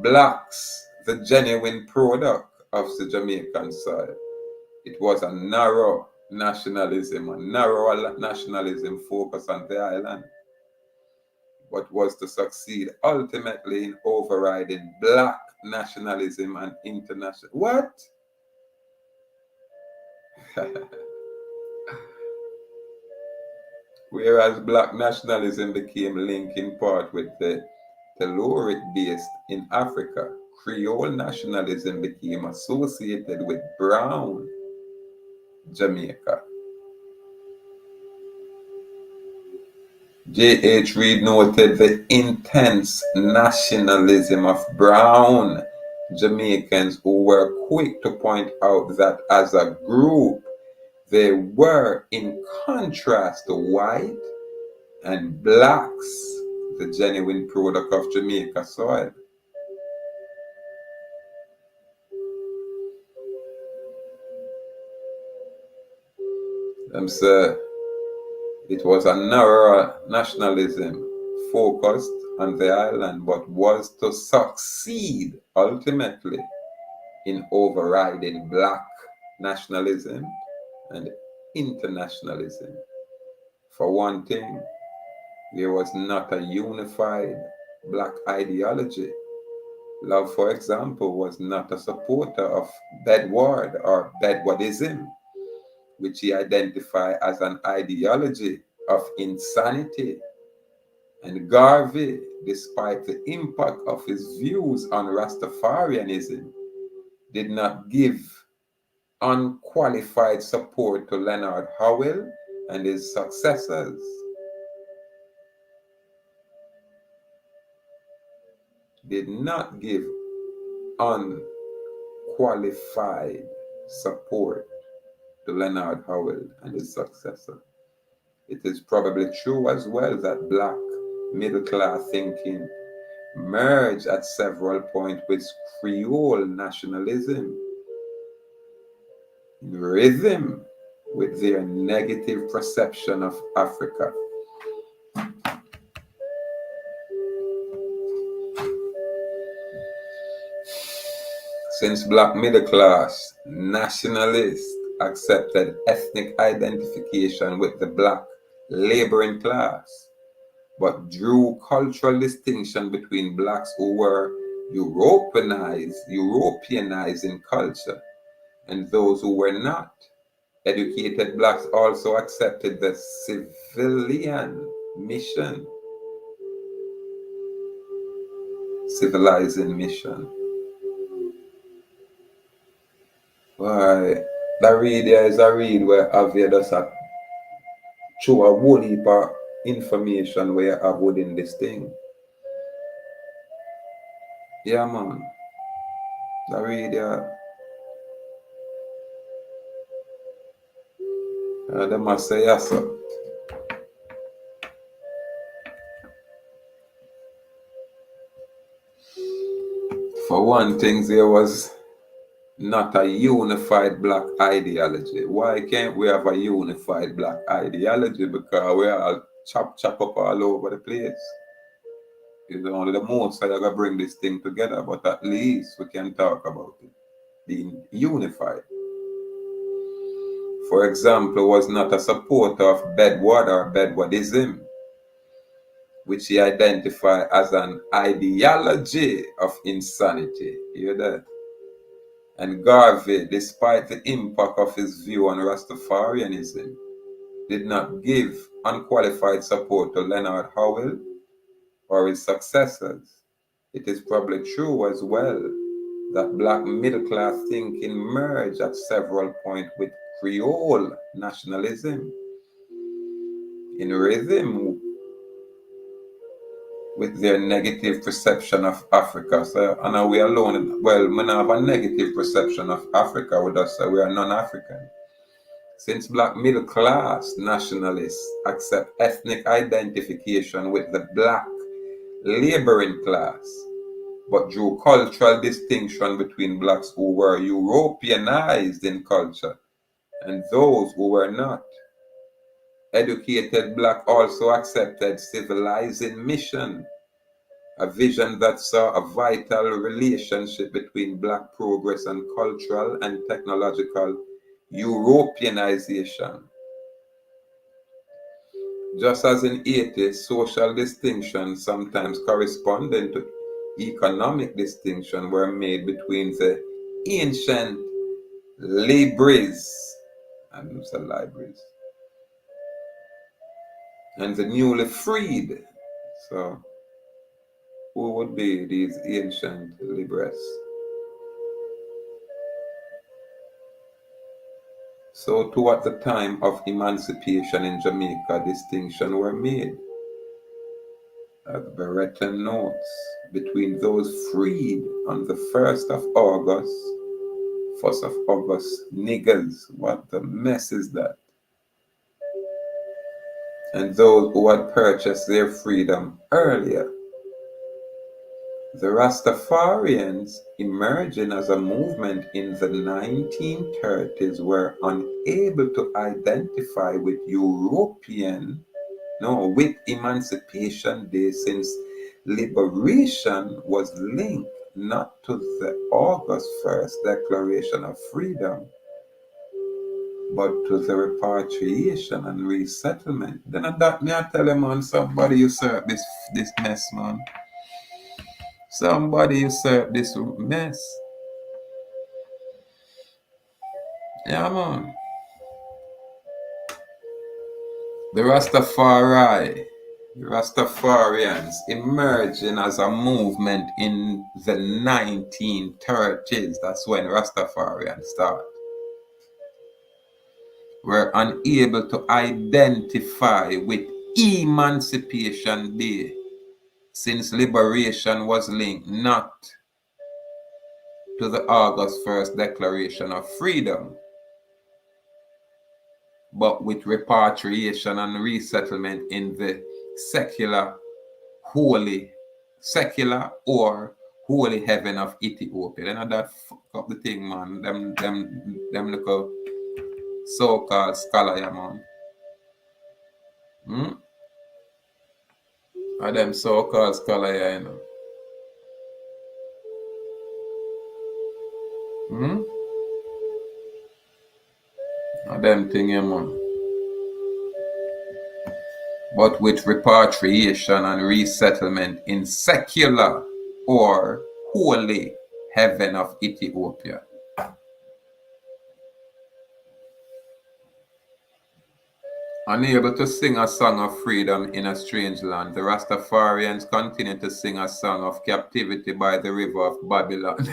[SPEAKER 2] Blacks, the genuine product of the Jamaican soil. It was a narrow nationalism focused on the island, but was to succeed ultimately in overriding black nationalism and international. What? Whereas black nationalism became linked in part with the Telluric based in Africa, Creole nationalism became associated with brown Jamaica. J.H. Reid noted the intense nationalism of brown Jamaicans who were quick to point out that as a group they were in contrast to white and blacks, the genuine product of Jamaica soil. Them say it was a narrow nationalism focused on the island, but was to succeed ultimately in overriding black nationalism and internationalism. For one thing, there was not a unified black ideology. Love, for example, was not a supporter of Bedward or Bedwardism, which he identified as an ideology of insanity. And Garvey, despite the impact of his views on Rastafarianism, did not give unqualified support to Leonard Howell and his successors. did not give unqualified support to Leonard Howell and his successor. It is probably true as well that black middle-class thinking merged at several points with Creole nationalism in rhythm with their negative perception of Africa. Since black middle-class nationalists accepted ethnic identification with the black laboring class, but drew cultural distinction between blacks who were Europeanized in culture and those who were not. Educated blacks also accepted the civilizing mission. Why, the read here is a read where Avia does a show a whole heap of information where you have within this thing. Yeah, man. The read here. They must say yes, sir. For one thing, there was not a unified black ideology. Why can't we have a unified black ideology? Because we are chop up all over the place. It's only the most I gotta bring this thing together, but at least we can talk about it being unified. For example, was not a supporter of Bedwardism, which he identified as an ideology of insanity. You hear that? And Garvey, despite the impact of his view on Rastafarianism, did not give unqualified support to Leonard Howell or his successors. It is probably true as well that black middle-class thinking merged at several points with Creole nationalism in rhythm with their negative perception of Africa. So, and we alone, well, we have a negative perception of Africa with us, so we are non-African. Since black middle-class nationalists accept ethnic identification with the black laboring class, but drew cultural distinction between blacks who were Europeanized in culture and those who were not. Educated black also accepted civilizing mission, a vision that saw a vital relationship between black progress and cultural and technological Europeanization. Just as in 80s, social distinctions sometimes corresponding to economic distinction were made between the ancient libres and the newly freed. So, who would be these ancient libres? So, too, at the time of emancipation in Jamaica, distinctions were made, as Beretta notes, between those freed on the 1st of August, niggers, what the mess is that? And those who had purchased their freedom earlier. The Rastafarians, emerging as a movement in the 1930s, were unable to identify with with Emancipation Day, since liberation was linked not to the August 1st Declaration of Freedom, but to the repatriation and resettlement. Then that me I tell you, man, somebody usurp this mess, man. Somebody usurp this mess. Yeah, man. The Rastafarians emerging as a movement in the 1930s. That's when Rastafarians start. Were unable to identify with Emancipation Day, since liberation was linked not to the August 1st Declaration of Freedom, but with repatriation and resettlement in the secular or holy heaven of Ethiopia. Then that fuck up the thing, man. Them little so-called scholar, yeah, man. And them so-called scholar, yeah, you know. And them thing, yeah, man. But with repatriation and resettlement in secular or holy heaven of Ethiopia. Unable to sing a song of freedom in a strange land, the Rastafarians continue to sing a song of captivity by the river of Babylon.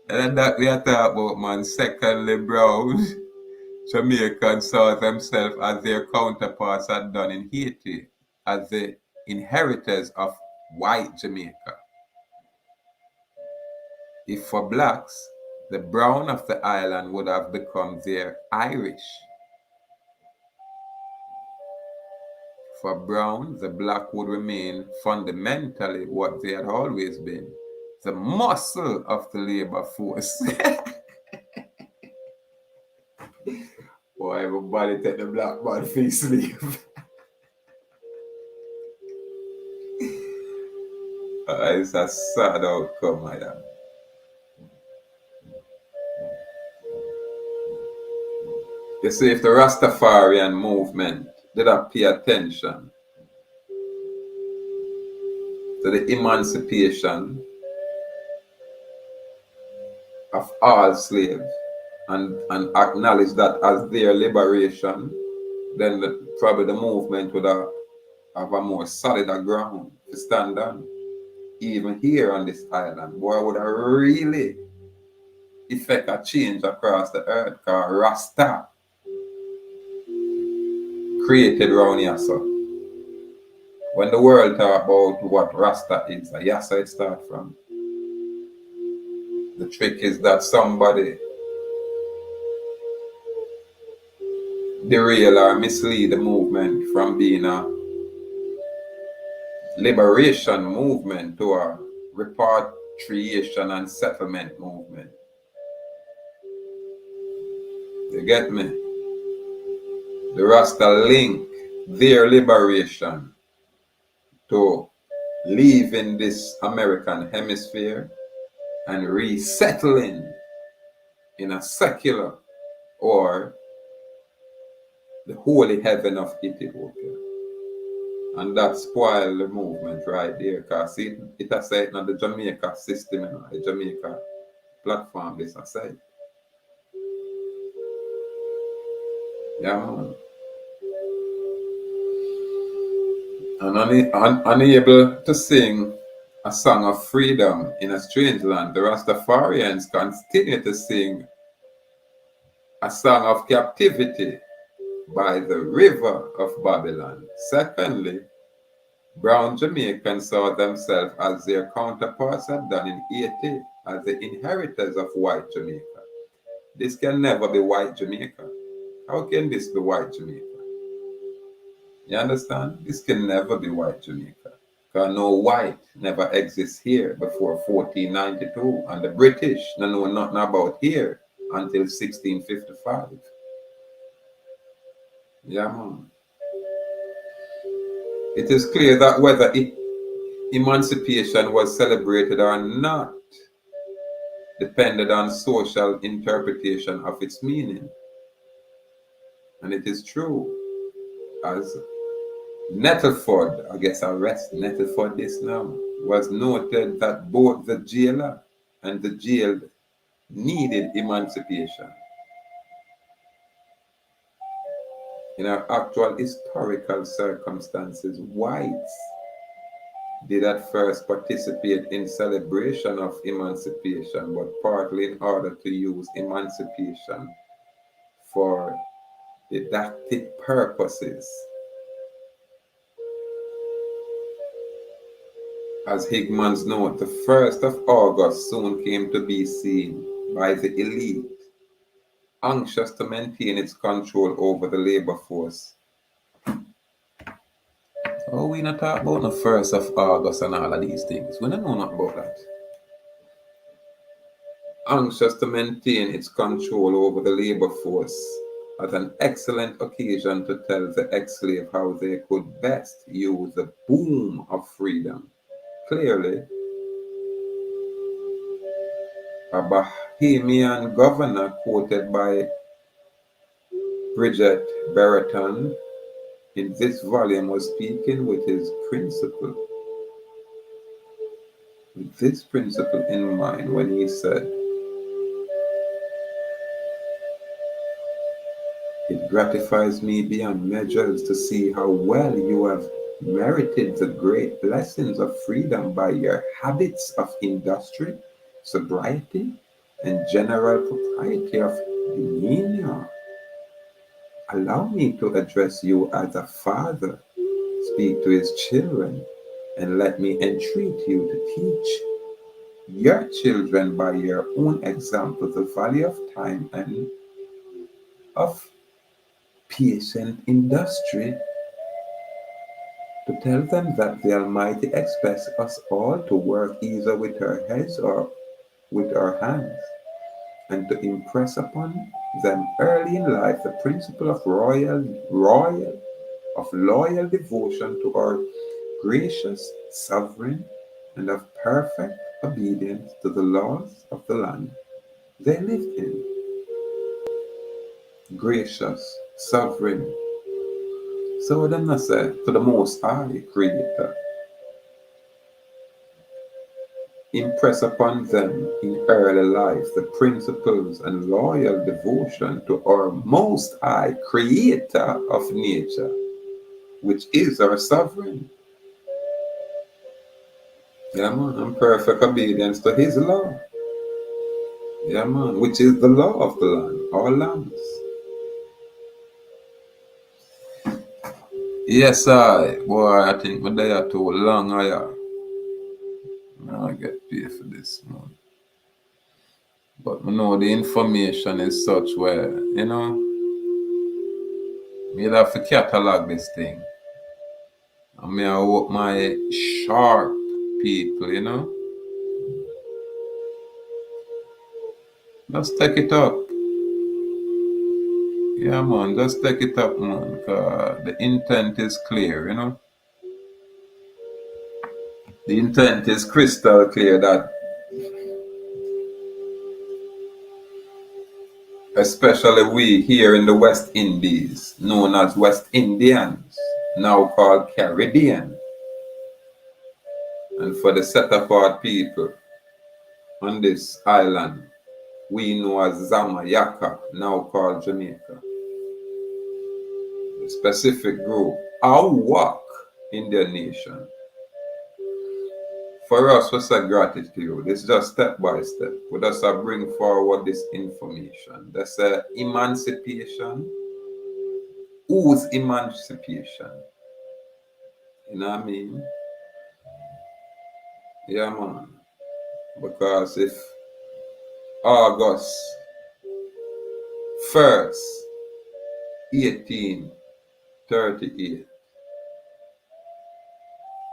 [SPEAKER 2] And that we are talking about, man. Secondly, brown Jamaicans saw themselves as their counterparts had done in Haiti, as the inheritors of white Jamaica. If for blacks, the brown of the island would have become their Irish. For brown, the black would remain fundamentally what they had always been, the muscle of the labor force. Boy, everybody take the black man face sleeve. It's a sad outcome, I am. You see, if the Rastafarian movement did not pay attention to the emancipation of all slaves and acknowledge that as their liberation, then probably the movement would have a more solid ground to stand on. Even here on this island, boy, would have really effect a change across the earth, because Rasta created round here. So when the world talk about what Rasta is, yes, it starts from. The trick is that somebody derail or mislead the movement from being a liberation movement to a repatriation and settlement movement. You get me? The Rasta link their liberation to leaving this American hemisphere and resettling in a secular or the holy heaven of Ethiopia. And that spoiled the movement right there, because it has said in the Jamaica system, you know, the Jamaica platform, this has said. Yeah, man. And unable to sing a song of freedom in a strange land, the Rastafarians continue to sing a song of captivity by the river of Babylon. Secondly, brown Jamaicans saw themselves as their counterparts had done in Haiti, as the inheritors of white Jamaica. This can never be white Jamaica. How can this be white Jamaica? You understand? This can never be white Jamaica. Because no white never exists here before 1492. And the British don't know nothing about here until 1655. Yeah, man. It is clear that whether emancipation was celebrated or not depended on social interpretation of its meaning. And it is true, as Nettleford, I guess I'll rest Nettleford this now, was noted that both the jailer and the jailed needed emancipation. In our actual historical circumstances, whites did at first participate in celebration of emancipation, but partly in order to use emancipation for didactic purposes. As Higman's note, the 1st of August soon came to be seen by the elite, anxious to maintain its control over the labor force. Oh, we not talk about the 1st of August and all of these things. We don't know nothing about that. Anxious to maintain its control over the labor force at an excellent occasion to tell the ex-slave how they could best use the boom of freedom. Clearly, a Bahamian governor quoted by Bridget Brereton in this volume was speaking with this principle in mind when he said, "It gratifies me beyond measures to see how well you have merited the great blessings of freedom by your habits of industry, sobriety, and general propriety of demeanor. Allow me to address you as a father, speak to his children, and let me entreat you to teach your children by your own example the value of time and of patient industry, to tell them that the Almighty expects us all to work either with our heads or with our hands, and to impress upon them early in life the principle of loyal devotion to our gracious sovereign, and of perfect obedience to the laws of the land they lived in." Gracious, sovereign. So what them not say to the Most High Creator. Impress upon them in early life the principles and loyal devotion to our Most High Creator of nature, which is our sovereign. Yeah, man, and perfect obedience to His law. Yeah, man, which is the law of the land, all lands. Yes, boy, I think my day are too long, I get paid for this, man. But I know the information is such where, you'll have to catalog this thing. And I work my sharp people, Just take it up. Yeah, man, just take it up, man. Because the intent is clear, The intent is crystal clear that especially we here in the West Indies, known as West Indians, now called Caribbean, and for the set apart people on this island, we know as Zamayaka, now called Jamaica. The specific group, our work in their nation. For us, we say gratitude. It's just step by step. We just bring forward this information. That's emancipation. Whose emancipation? You know what I mean? Yeah, man. Because if August 1st, 1838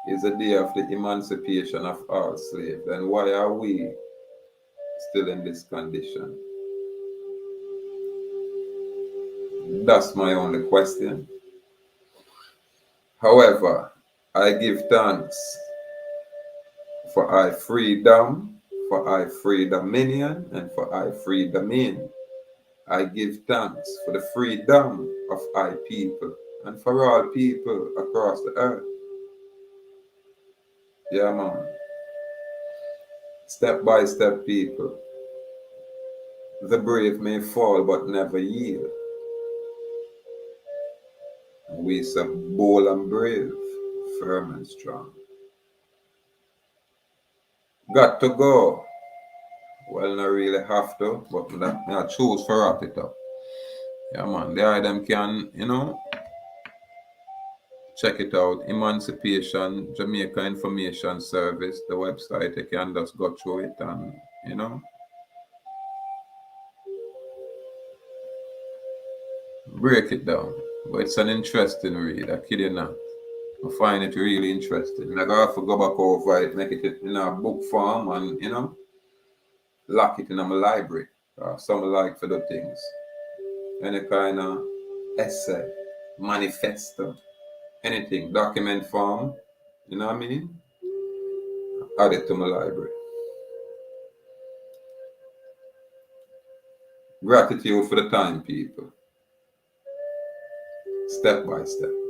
[SPEAKER 2] is the day of the emancipation of all slaves, then why are we still in this condition? That's my only question. However, I give thanks for I freedom, for I free dominion, and for I free domain. I give thanks for the freedom of I people and for all people across the earth. Yeah, man. Step by step, people. The brave may fall but never yield. We say bold and brave, firm and strong. Got to go. Well, not really have to, but I choose to wrap it up. Yeah, man. The item can, Check it out. Emancipation, Jamaica Information Service, the website. You can just go through it and, break it down. But it's an interesting read, I kid you not. I find it really interesting. I have to go back over it, make it in a book form and, lock it in my library. Some like for the things. Any kind of essay, manifesto, anything, document form, you know what I mean? Add it to my library. Gratitude for the time, people. Step by step.